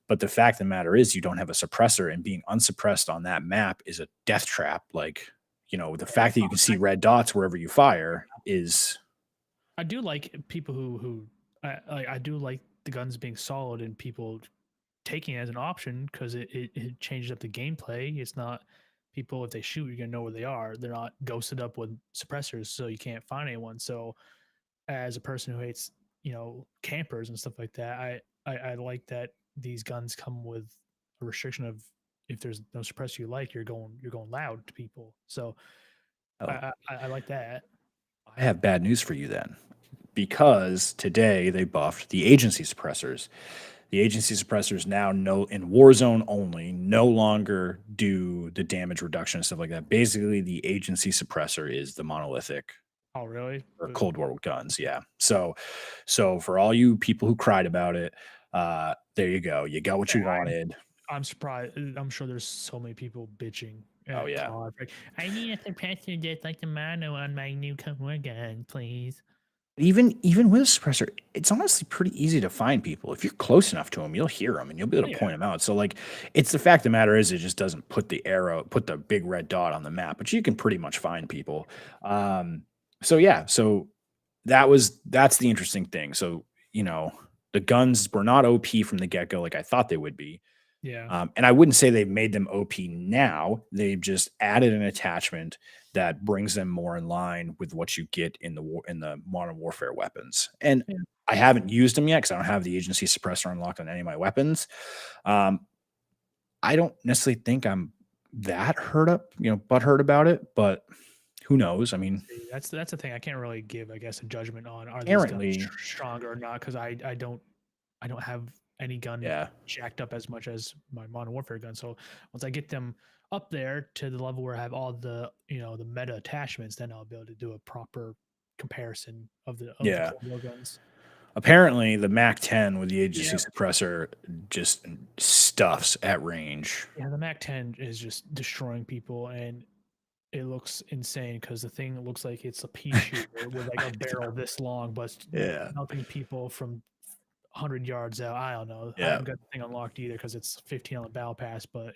But the fact of the matter is you don't have a suppressor, and being unsuppressed on that map is a death trap. Like, you know, the fact that you can see red dots wherever you fire is. I do like people who I do like the guns being solid and people taking it as an option because it changes up the gameplay. It's not people, if they shoot, you're gonna know where they are. They're not ghosted up with suppressors, so you can't find anyone. So as a person who hates, campers and stuff like that, I like that these guns come with a restriction of if there's no suppressor you like, you're going loud to people. So Oh, I like that. I have bad news for you then, because today they buffed the agency suppressors. The agency suppressors now in Warzone only no longer do the damage reduction and stuff like that. Basically, the agency suppressor is the monolithic Oh, really? or Cold War guns. Yeah. So for all you people who cried about it, there you go. You got what you wanted. I'm surprised. I'm sure there's so many people bitching. Oh, yeah. COD. Like, I need a suppressor just like the mono on my new gun, please. Even with a suppressor, it's honestly pretty easy to find people. If you're close enough to them, you'll hear them and you'll be able to point them out. So like, it's the fact of the matter is it just doesn't put the big red dot on the map, but you can pretty much find people. So yeah, so that's the interesting thing. So, the guns were not OP from the get-go like I thought they would be. Yeah. And I wouldn't say they've made them OP now. They've just added an attachment that brings them more in line with what you get in the Modern Warfare weapons. And I haven't used them yet because I don't have the agency suppressor unlocked on any of my weapons. I don't necessarily think I'm that butthurt about it, but who knows? I mean, that's the thing. I can't really give, I guess, a judgment on are these apparently guns stronger or not because I don't have any gun jacked up as much as my Modern Warfare gun. So once I get them up there to the level where I have all the the meta attachments, then I'll be able to do a proper comparison of the Cold War guns. Apparently, the Mac 10 with the agency suppressor just stuffs at range. Yeah, the Mac 10 is just destroying people, and it looks insane because the thing looks like it's a pea shooter with like a barrel this long, but melting people from 100 yards out. I don't know. I haven't got the thing unlocked either because it's 15 on the battle pass, but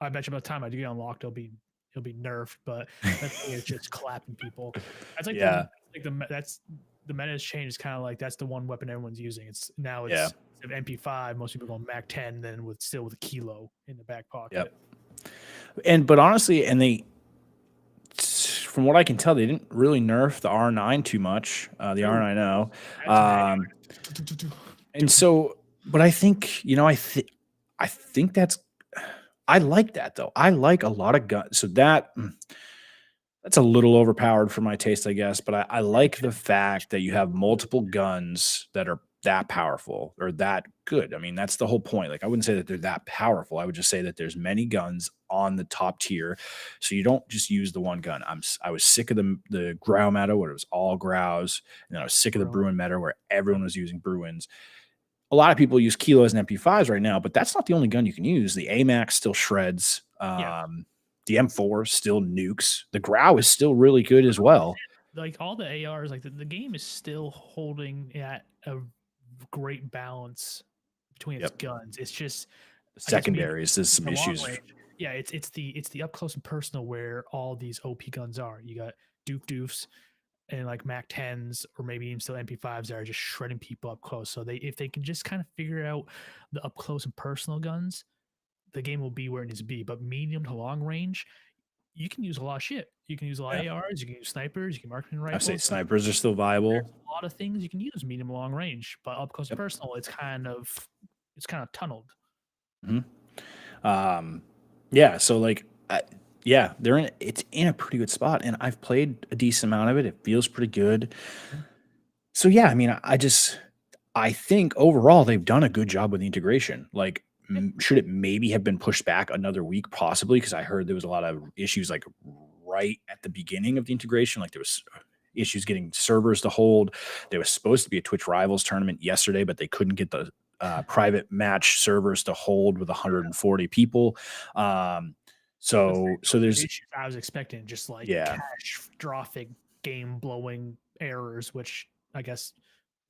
I bet you by the time I do get unlocked, it'll be nerfed, but it's just clapping people. That's like that's the meta has changed. It's kind of like that's the one weapon everyone's using. It's now it's MP5. Most people going Mac 10, then with a kilo in the back pocket. But honestly, from what I can tell, they didn't really nerf the R9 too much. The R9O. And so, but I think, I think I like that though. I like a lot of guns. So that's a little overpowered for my taste, I guess. But I like the fact that you have multiple guns that are that powerful or that good. I mean, that's the whole point. Like, I wouldn't say that they're that powerful. I would just say that there's many guns on the top tier, so you don't just use the one gun. I was sick of the Grau meta where it was all Graus, and then I was sick of the Bro. Bruin meta where everyone was using Bruins. A lot of people use kilos and MP5s right now, but that's not the only gun you can use. The AMAX still shreds. Yeah. The M4 still nukes. The Grau is still really good as well. Like all the ARs, like the game is still holding at a great balance between its Yep. guns. It's just I guess maybe Secondaries, there's some the long issues. range. Yeah, it's the up close and personal where all these OP guns are. You got Doofs and like Mac 10s or maybe even still MP5s that are just shredding people up close. So if they can just kind of figure out the up close and personal guns, the game will be where it needs to be. But medium to long range, you can use a lot of shit. You can use a lot of ARs, you can use snipers, you can marksman I rifles. say snipers are still viable. There's a lot of things you can use medium to long range, but up close and Yep. personal, it's kind of tunneled. Yeah, so like, yeah, it's in a pretty good spot, and I've played a decent amount of it. It feels pretty good. So yeah, I mean, I think overall they've done a good job with the integration. Like, should it maybe have been pushed back another week, possibly? Because I heard there was a lot of issues like right at the beginning of the integration. Like there was issues getting servers to hold. There was supposed to be a Twitch Rivals tournament yesterday, but they couldn't get the private match servers to hold with 140 people. So there's issues I was expecting, just like yeah. cache dropping, game blowing errors, which I guess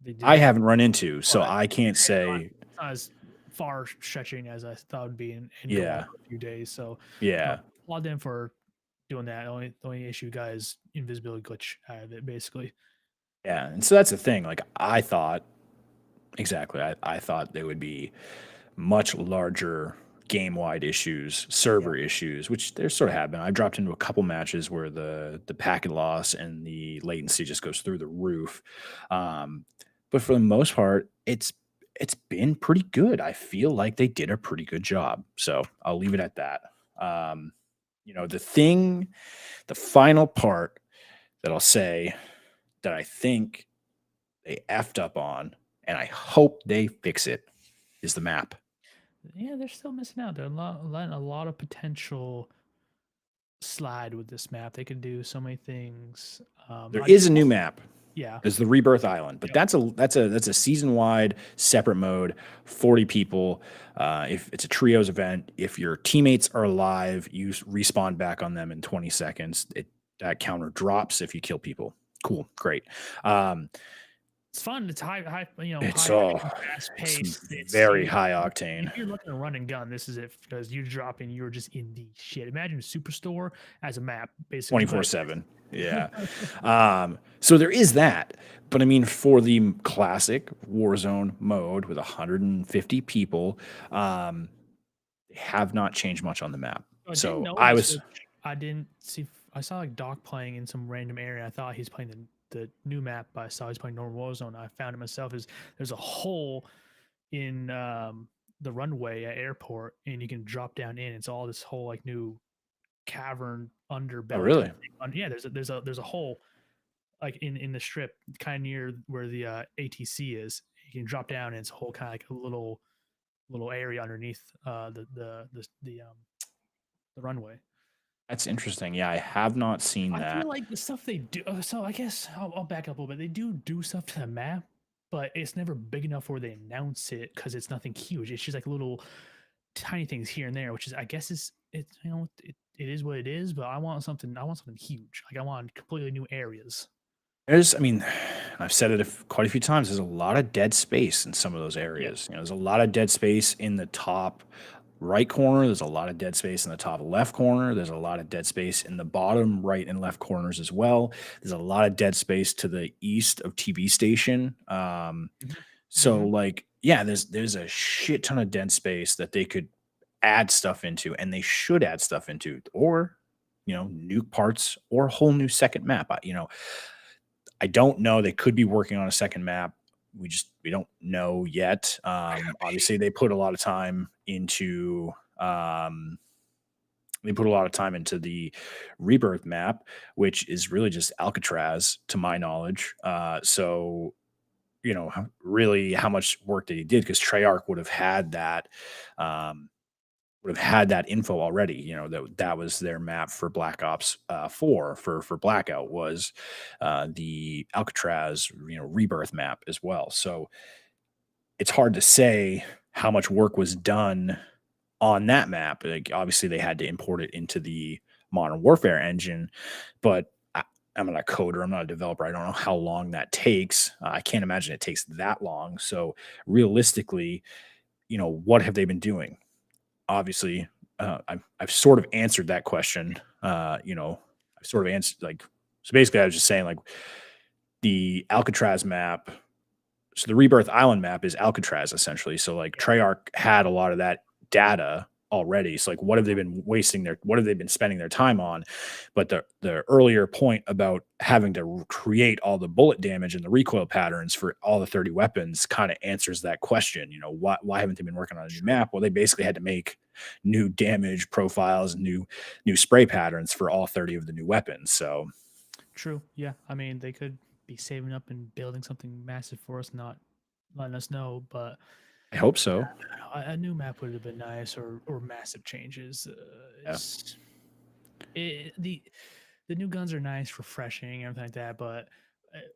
they did. I haven't run into, so But I can't say. It's not as far stretching as I thought it would be in Yeah. a few days. So Yeah. applaud them for doing that. The only issue, guys, invisibility glitch out of it, basically. Yeah, and so that's the thing. Like I thought, exactly. I thought they would be much larger game-wide issues, server issues, which there sort of have been. I dropped into a couple matches where the packet loss and the latency just goes through the roof. But for the most part, it's been pretty good. I feel like they did a pretty good job. So I'll leave it at that. The final part that I'll say that I think they effed up on, and I hope they fix it, is the map. Yeah, they're still missing out. They're letting a lot of potential slide with this map. They can do so many things. There is a new map. Yeah, There's the Rebirth Island, but that's a season wide separate mode, 40 people. If it's a trios event, if your teammates are alive, you respawn back on them in 20 seconds. That counter drops if you kill people. Cool, great. it's fun. It's high. It's fast paced. It's very high octane. If you're looking to run and gun, this is it because you're dropping. You're just in the shit. Imagine Superstore as a map, basically 24/7. Yeah. So there is that. But I mean, for the classic Warzone mode with 150 people, they have not changed much on the map. So I didn't see. I saw like Doc playing in some random area. I thought he's playing the new map, but I saw he's playing normal Warzone. I found it myself. There's a hole in the runway at airport, and you can drop down in. It's all this whole like new cavern underbelly. Oh, really? Yeah, there's a hole like in the strip, kind of near where the ATC is. You can drop down, and it's a whole kind of like a little area underneath the runway. That's interesting. Yeah, I have not seen that. I feel like the stuff they do. So I guess I'll back up a little bit. They do stuff to the map, but it's never big enough where they announce it because it's nothing huge. It's just like little tiny things here and there, which is I guess it is what it is. But I want something huge. Like I want completely new areas. I've said it quite a few times. There's a lot of dead space in some of those areas. Yeah. There's a lot of dead space in the top right corner. There's a lot of dead space in the top left corner. There's a lot of dead space in the bottom right and left corners as well. There's a lot of dead space to the east of TB station. Like, yeah, there's a shit ton of dead space that they could add stuff into, and they should add stuff into, or nuke parts or a whole new second map. I don't know. They could be working on a second map. we don't know yet. Obviously, they put a lot of time into the Rebirth map, which is really just Alcatraz, to my knowledge. So really how much work that he did, because Treyarch would have had that info already. That was their map for Black Ops 4 for Blackout, was the Alcatraz Rebirth map as well. So it's hard to say how much work was done on that map. Like, obviously they had to import it into the Modern Warfare engine, but I'm not a coder, I'm not a developer, I don't know how long that takes. I can't imagine it takes that long. So realistically, what have they been doing? Obviously, I've sort of answered that question. I've sort of answered, like, so basically I was just saying, like, the Alcatraz map. So the Rebirth Island map is Alcatraz essentially. So like Treyarch had a lot of that data already. So like, what have they been spending their time on? But the earlier point about having to create all the bullet damage and the recoil patterns for all the 30 weapons kind of answers that question. Why haven't they been working on a new map? Well, they basically had to make new damage profiles, new spray patterns for all 30 of the new weapons. So True. Yeah. I mean, they could be saving up and building something massive for us, not letting us know. But I hope so. a new map would have been nice, or massive changes. The new guns are nice, refreshing, everything like that. But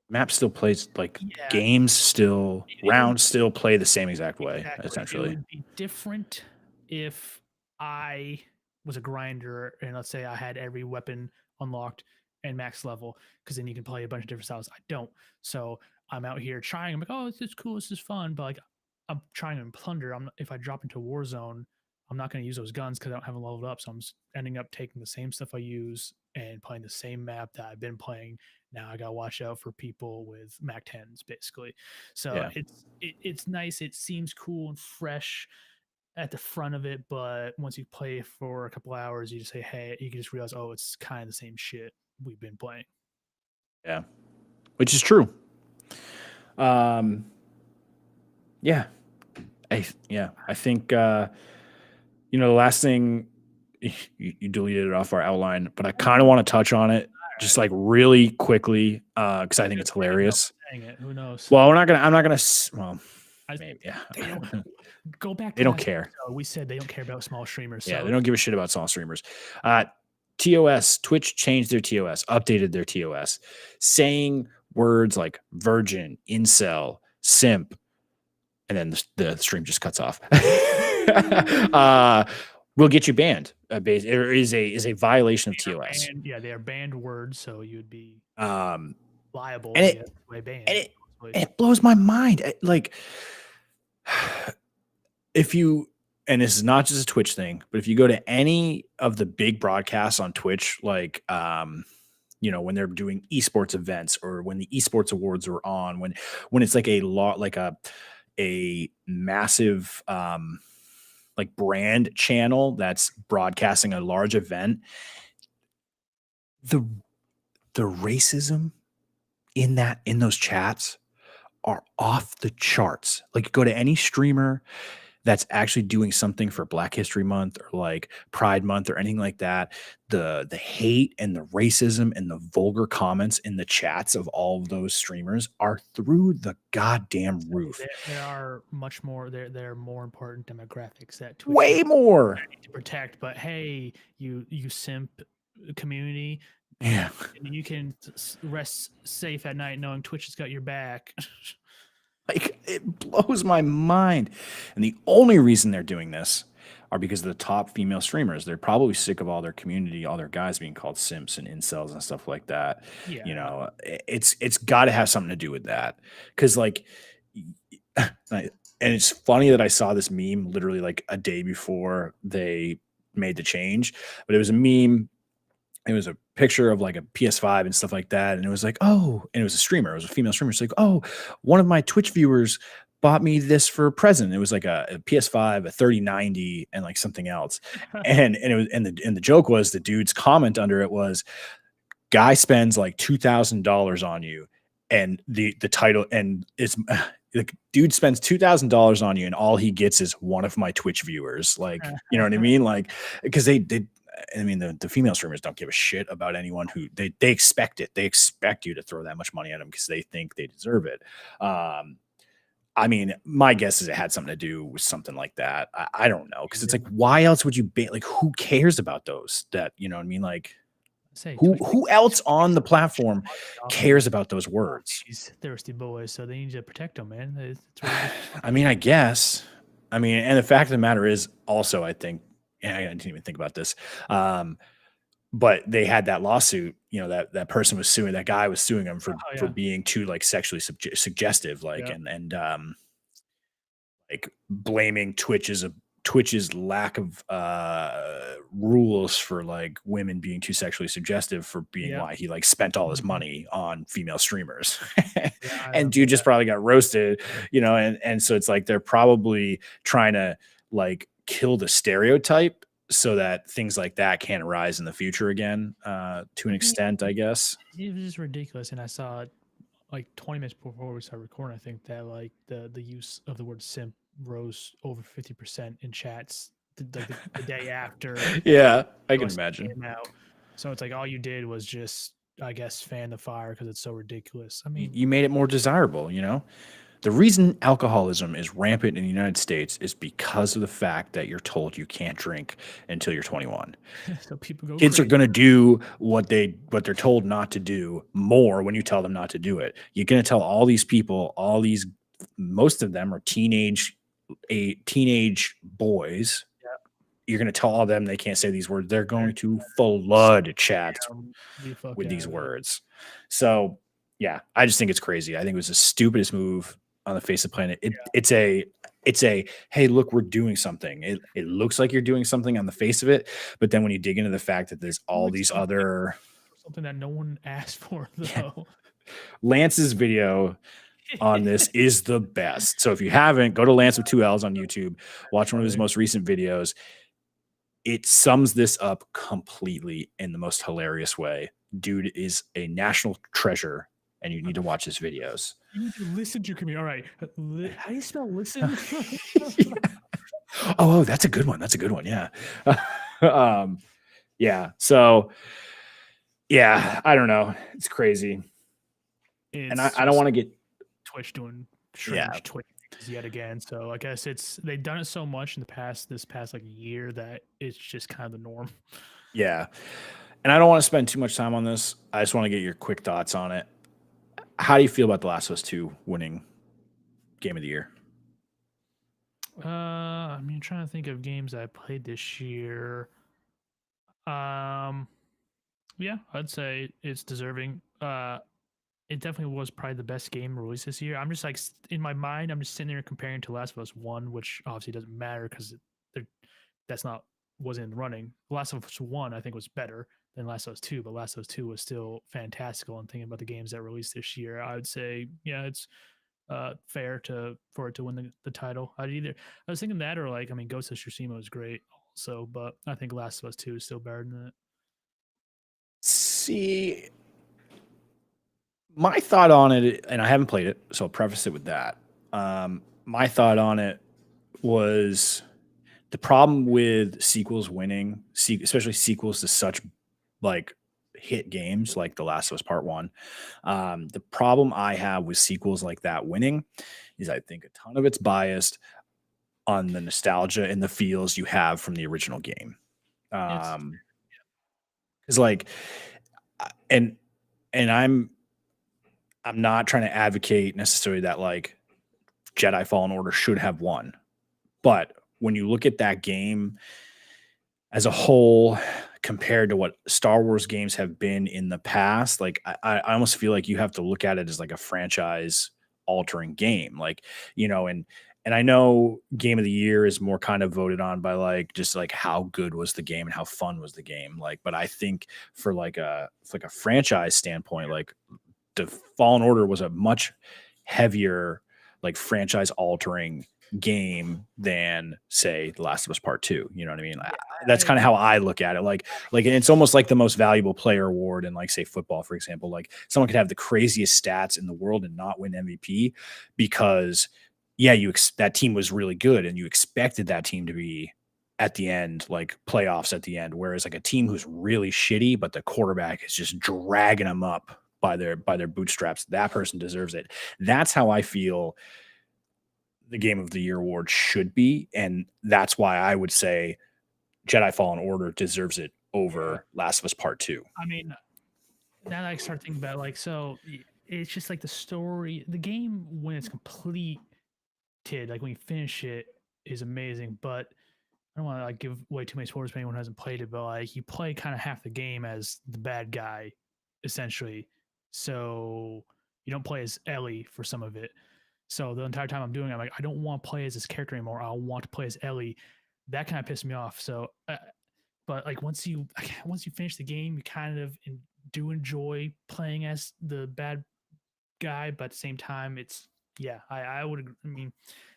map still plays like games still, rounds still play the same exact way, essentially. It would be different if I was a grinder and let's say I had every weapon unlocked and max level, because then you can play a bunch of different styles. I don't. So I'm out here trying. I'm like, oh, this is cool. This is fun. But like, I'm trying to plunder. If I drop into Warzone, I'm not going to use those guns because I don't have them leveled up. So I'm just ending up taking the same stuff I use and playing the same map that I've been playing. Now I got to watch out for people with Mac 10s, basically. So it's nice. It seems cool and fresh at the front of it, but once you play for a couple hours, you just say, hey, you can just realize, oh, it's kind of the same shit we've been playing. Yeah, which is true. Yeah, I think the last thing, you deleted it off our outline, but I kind of want to touch on it just like really quickly, because I think it's hilarious. Dang it, who knows? Well, I'm not gonna. Well, maybe, yeah. They don't go back. They don't care. We said they don't care about small streamers. Yeah, they don't give a shit about small streamers. TOS, Twitch changed their TOS, updated their TOS, saying words like virgin, incel, simp, and then the stream just cuts off. Will get you banned. Is a violation of TOS. They are banned words, so you'd be liable. And it blows my mind. Like, if you, and this is not just a Twitch thing, but if you go to any of the big broadcasts on Twitch, like when they're doing esports events, or when the esports awards are on, when it's like a massive like brand channel that's broadcasting a large event, the racism in those chats are off the charts. Like, go to any streamer that's actually doing something for Black History Month or like Pride Month or anything like that, the hate and the racism and the vulgar comments in the chats of all of those streamers are through the goddamn roof. There are much more. There are more important demographics that Twitch way more need to protect. But hey, you simp community, yeah, you can rest safe at night knowing Twitch has got your back. Like, it blows my mind. And the only reason they're doing this are because of the top female streamers. They're probably sick of all their community, all their guys being called simps and incels and stuff like that. Yeah. It's got to have something to do with that. Because, like, and it's funny that I saw this meme literally like a day before they made the change, but it was a meme. It was a picture of like a PS5 and stuff like that. And it was like, oh, and it was a streamer. It was a female streamer. It's like, oh, one of my Twitch viewers bought me this for a present. It was like a PS5, a 3090, and like something else. and it was, and the joke was, the dude's comment under it was, guy spends like $2,000 on you. And the title, and the dude spends $2,000 on you, and all he gets is one of my Twitch viewers. Like, you know what I mean? Like, because I mean, the female streamers don't give a shit about anyone who they expect it. They expect you to throw that much money at them because they think they deserve it. I mean, my guess is it had something to do with something like that. I don't know, because it's like, why else would you ban? Like, who cares about those? That, you know what I mean? Like, Say who else on the platform money off cares of about those words? these thirsty boys, so they need to protect them, man. It's really I mean, I guess. I mean, and the fact of the matter is also, I think, I didn't even think about this. But they had that lawsuit, you know, that person was suing, that guy was suing him for yeah. being too like sexually suggestive, like, Yeah. and like blaming Twitch's lack of rules for like women being too sexually suggestive for being Yeah. why he like spent all his Mhm. money on female streamers. Yeah, I And remember dude just that. probably got roasted, you know, and so it's like they're probably trying to like kill the stereotype so that things like that can't arise in the future again, to an I mean, extent, I guess. it was just ridiculous, and I saw it like 20 minutes before we started recording. I think that like the use of the word simp rose over 50% in chats like the day after Yeah, I can post imagine. came out. So it's like all you did was just, I guess, fan the fire because it's so ridiculous. I mean, You made it more desirable, you know? The reason alcoholism is rampant in the United States is because of the fact that you're told you can't drink until you're 21. so people go Kids are crazy. going to do what they're told not to do more when you tell them not to do it. You're going to tell all these people, most of them are teenage boys. Yeah. You're going to tell all of them they can't say these words. They're going to flood chats The fuck with out these of it. words. So yeah, I just think it's crazy. I think it was the stupidest move on the face of the planet. It's a hey, look, we're doing something. It looks like you're doing something on the face of it, but then when you dig into the fact that there's all Doing these something other something that no one asked for Yeah. though. Lance's video on this is the best. So if you haven't, go to Lance with 2 L's on YouTube, watch one of his most recent videos. It sums this up completely in the most hilarious way. Dude is a national treasure, and you need to watch his videos. You need to listen to your community. All right. How do you spell listen? Oh, that's a good one. That's a good one. Yeah. Yeah. So, yeah, I don't know. It's crazy. And I don't want to get Twitch doing strange Twitch things yet again. So I guess they've done it so much in this past like year that it's just kind of the norm. Yeah. And I don't want to spend too much time on this. I just want to get your quick thoughts on it. How do you feel about The Last of Us 2 winning Game of the Year? I mean, I'm trying to think of games I played this year. Yeah, I'd say it's deserving. It definitely was probably the best game released this year. I'm just like in my mind, I'm just sitting there comparing to Last of Us 1, which obviously doesn't matter because wasn't in the running. Last of Us 1, I think, was better than Last of Us 2, but Last of Us 2 was still fantastical. And thinking about the games that released this year, I would say, yeah, it's fair for it to win the title. I was thinking that, or like, I mean, Ghost of Tsushima was great also, but I think Last of Us 2 is still better than it. See, my thought on it, and I haven't played it, so I'll preface it with that. My thought on it was the problem with sequels winning, especially sequels to such like hit games like The Last of Us Part 1. The problem I have with sequels like that winning is I think a ton of it's biased on the nostalgia and the feels you have from the original game. It's like, and I'm not trying to advocate necessarily that like Jedi Fallen Order should have won, but when you look at that game as a whole compared to what Star Wars games have been in the past, like I almost feel like you have to look at it as like a franchise altering game, like, you know, and I know Game of the Year is more kind of voted on by like just like how good was the game and how fun was the game, like, but I think for like a franchise standpoint, like the Fallen Order was a much heavier like franchise altering game than say The Last of Us Part 2. You know what I mean? That's kind of how I look at it. Like it's almost like the most valuable player award in like say football, for example. Like someone could have the craziest stats in the world and not win MVP because that team was really good and you expected that team to be at the end, like playoffs at the end. Whereas like a team who's really shitty, but the quarterback is just dragging them up by their bootstraps, that person deserves it. That's how I feel the Game of the Year award should be, and that's why I would say Jedi Fallen Order deserves it over Last of Us Part 2. I mean, now that I start thinking about it, like, so it's just like the story, the game when it's completed, like when you finish it, is amazing. But I don't want to like give way too many spoilers for anyone who hasn't played it. But like, you play kind of half the game as the bad guy, essentially. So you don't play as Ellie for some of it. So the entire time I'm doing it, I'm like, I don't want to play as this character anymore. I want to play as Ellie. That kind of pissed me off. So, but like once you finish the game, you kind of do enjoy playing as the bad guy. But at the same time, it's I would. I mean,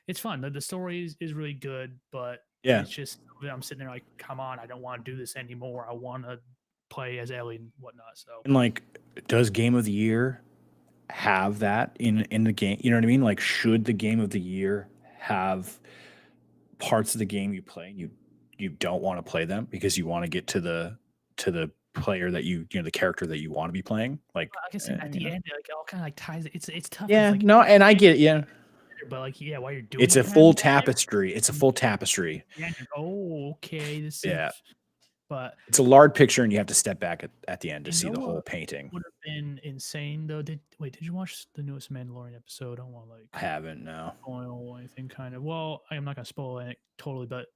it's fun. The story is really good, but it's just I'm sitting there like, come on, I don't want to do this anymore. I want to play as Ellie and whatnot. So, and like, does Game of the Year have that in the game? You know what I mean? Like, should the Game of the Year have parts of the game you play and you don't want to play them because you want to get to the player that the character that you want to be playing? Like, I guess at the end, like, it all kind of like ties. It's tough. Yeah, like, no, and I get it. Yeah, but like, while you're doing it's a full tapestry. It's a full tapestry. Yeah. Oh, okay. This is. But it's a large picture, and you have to step back at the end to see the whole painting. Would have been insane though. Did you watch the newest Mandalorian episode? I don't want like I haven't, no. Spoil anything kind of. Well, I'm not gonna spoil it totally, but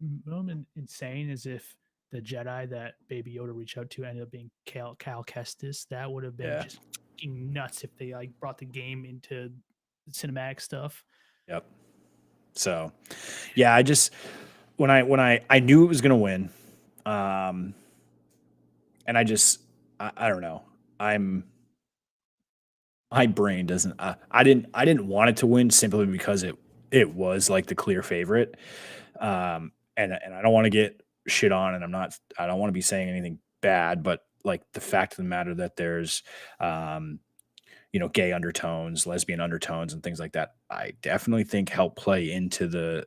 insane is if the Jedi that Baby Yoda reached out to ended up being Cal Kestis. That would have been just fucking nuts if they like brought the game into cinematic stuff. Yep. So, yeah, I just when I knew it was gonna win. And I don't know. My brain doesn't. I didn't want it to win simply because it was like the clear favorite. And I don't want to get shit on, and I don't want to be saying anything bad, but like the fact of the matter that there's gay undertones, lesbian undertones, and things like that, I definitely think help play into the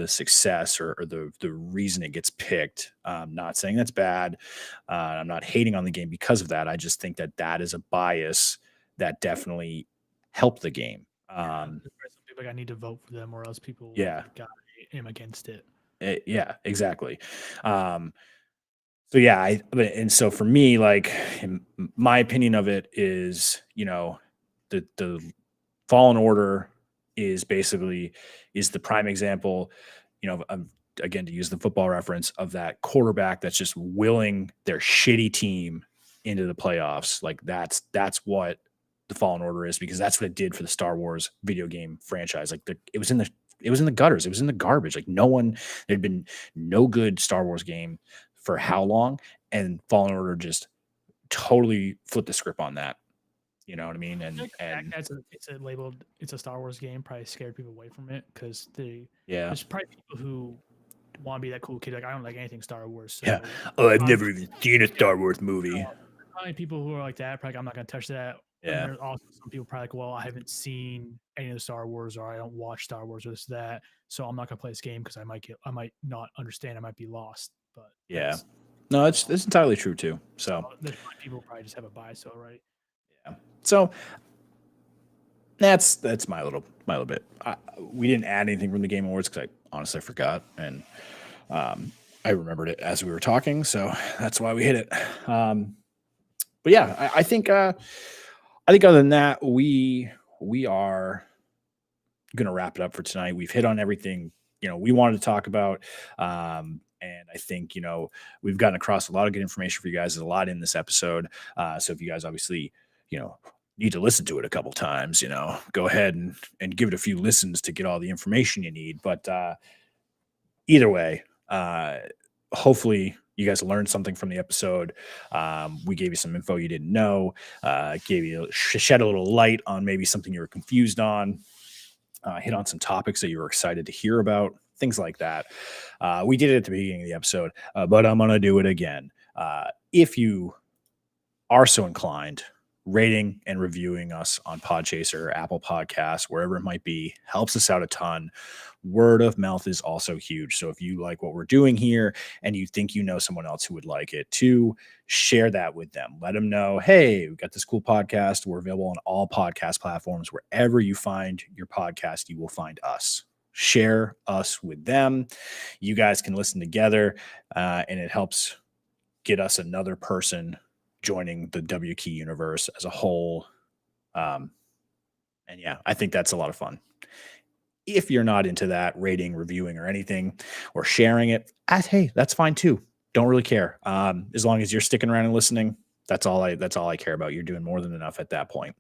success or the reason it gets picked. Not saying that's bad. I'm not hating on the game because of that. I just think that is a bias that definitely helped the game. Some people like, I need to vote for them, or else people am against it. Yeah, exactly. So yeah, and so for me, like, my opinion of it is, the Fallen Order is basically the prime example, again, to use the football reference, of that quarterback that's just willing their shitty team into the playoffs. Like that's what the Fallen Order is, because that's what it did for the Star Wars video game franchise. Like it was in the gutters. It was in the garbage. Like there'd been no good Star Wars game for how long, and Fallen Order just totally flipped the script on that. You know what I mean? And it's a Star Wars game. Probably scared people away from it because there's probably people who want to be that cool kid. Like, I don't like anything Star Wars. So, yeah. Oh, I've never even seen a Star Wars movie. Probably people who are like that. Probably I'm not gonna touch that. Yeah. And there's also some people probably like, well, I haven't seen any of the Star Wars, or I don't watch Star Wars, or this that. So I'm not gonna play this game because I might not understand. I might be lost. But yeah. No, it's entirely true too. So people probably just have a bias, right? Yeah. So that's my little bit. We didn't add anything from the Game Awards because I honestly forgot, and I remembered it as we were talking, so that's why we hit it. But yeah, I think other than that, we are gonna wrap it up for tonight. We've hit on everything we wanted to talk about. And I think, we've gotten across a lot of good information for you guys. There's a lot in this episode. So if you guys obviously, need to listen to it a couple times, go ahead and give it a few listens to get all the information you need. But either way, hopefully you guys learned something from the episode. We gave you some info you didn't know, shed a little light on maybe something you were confused on. hit on some topics that you were excited to hear about, things like that. We did it at the beginning of the episode, but I'm going to do it again. If you are so inclined, rating and reviewing us on Podchaser, Apple Podcasts, wherever it might be, helps us out a ton. Word of mouth is also huge. So if you like what we're doing here and you think you know someone else who would like it too, share that with them. Let them know, hey, we got this cool podcast. We're available on all podcast platforms. Wherever you find your podcast, you will find us. Share us with them. You guys can listen together, and it helps get us another person joining the W Key universe as a whole. And yeah, I think that's a lot of fun. If you're not into that, rating, reviewing, or anything, or sharing it, hey, that's fine too. Don't really care. As long as you're sticking around and listening, that's all I care about. You're doing more than enough at that point.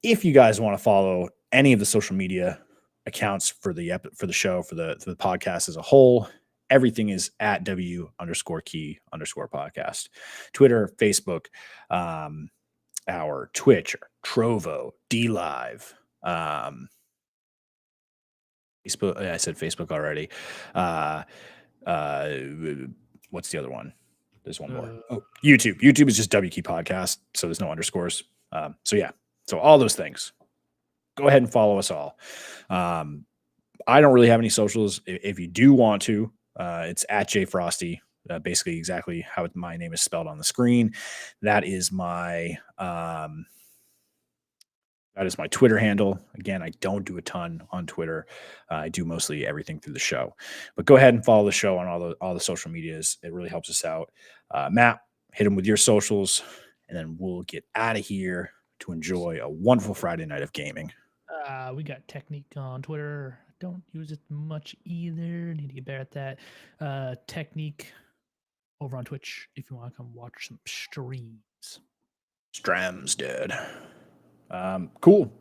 If you guys want to follow any of the social media accounts for the show, for the podcast as a whole, everything is at W_key_podcast. Twitter, Facebook, our Twitch, Trovo, DLive, Facebook. I said Facebook already. What's the other one? There's one more. Oh, YouTube. YouTube is just W Key Podcast, so there's no underscores. So yeah, so all those things. Go ahead and follow us all. I don't really have any socials. If you do want to, it's at JFrosty. Basically, exactly how my name is spelled on the screen. That is my Twitter handle. Again, I don't do a ton on Twitter. I do mostly everything through the show. But go ahead and follow the show on all the social medias. It really helps us out. Matt, hit them with your socials, and then we'll get out of here to enjoy a wonderful Friday night of gaming. We got Technique on Twitter. Don't use it much either. Need to get better at that. Technique over on Twitch if you want to come watch some streams. Strams, dude. Cool.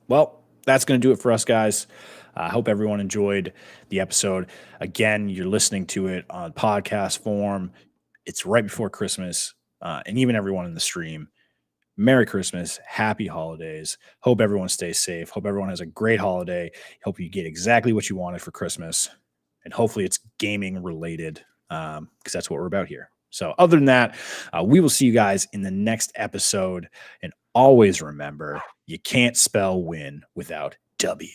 Well, that's going to do it for us, guys. I hope everyone enjoyed the episode. Again, you're listening to it on podcast form. It's right before Christmas, and even everyone in the stream, Merry Christmas, Happy Holidays. Hope everyone stays safe. Hope everyone has a great holiday. Hope you get exactly what you wanted for Christmas, and hopefully it's gaming related, because that's what we're about here. So other than that, we will see you guys in the next episode. And always remember, you can't spell win without W.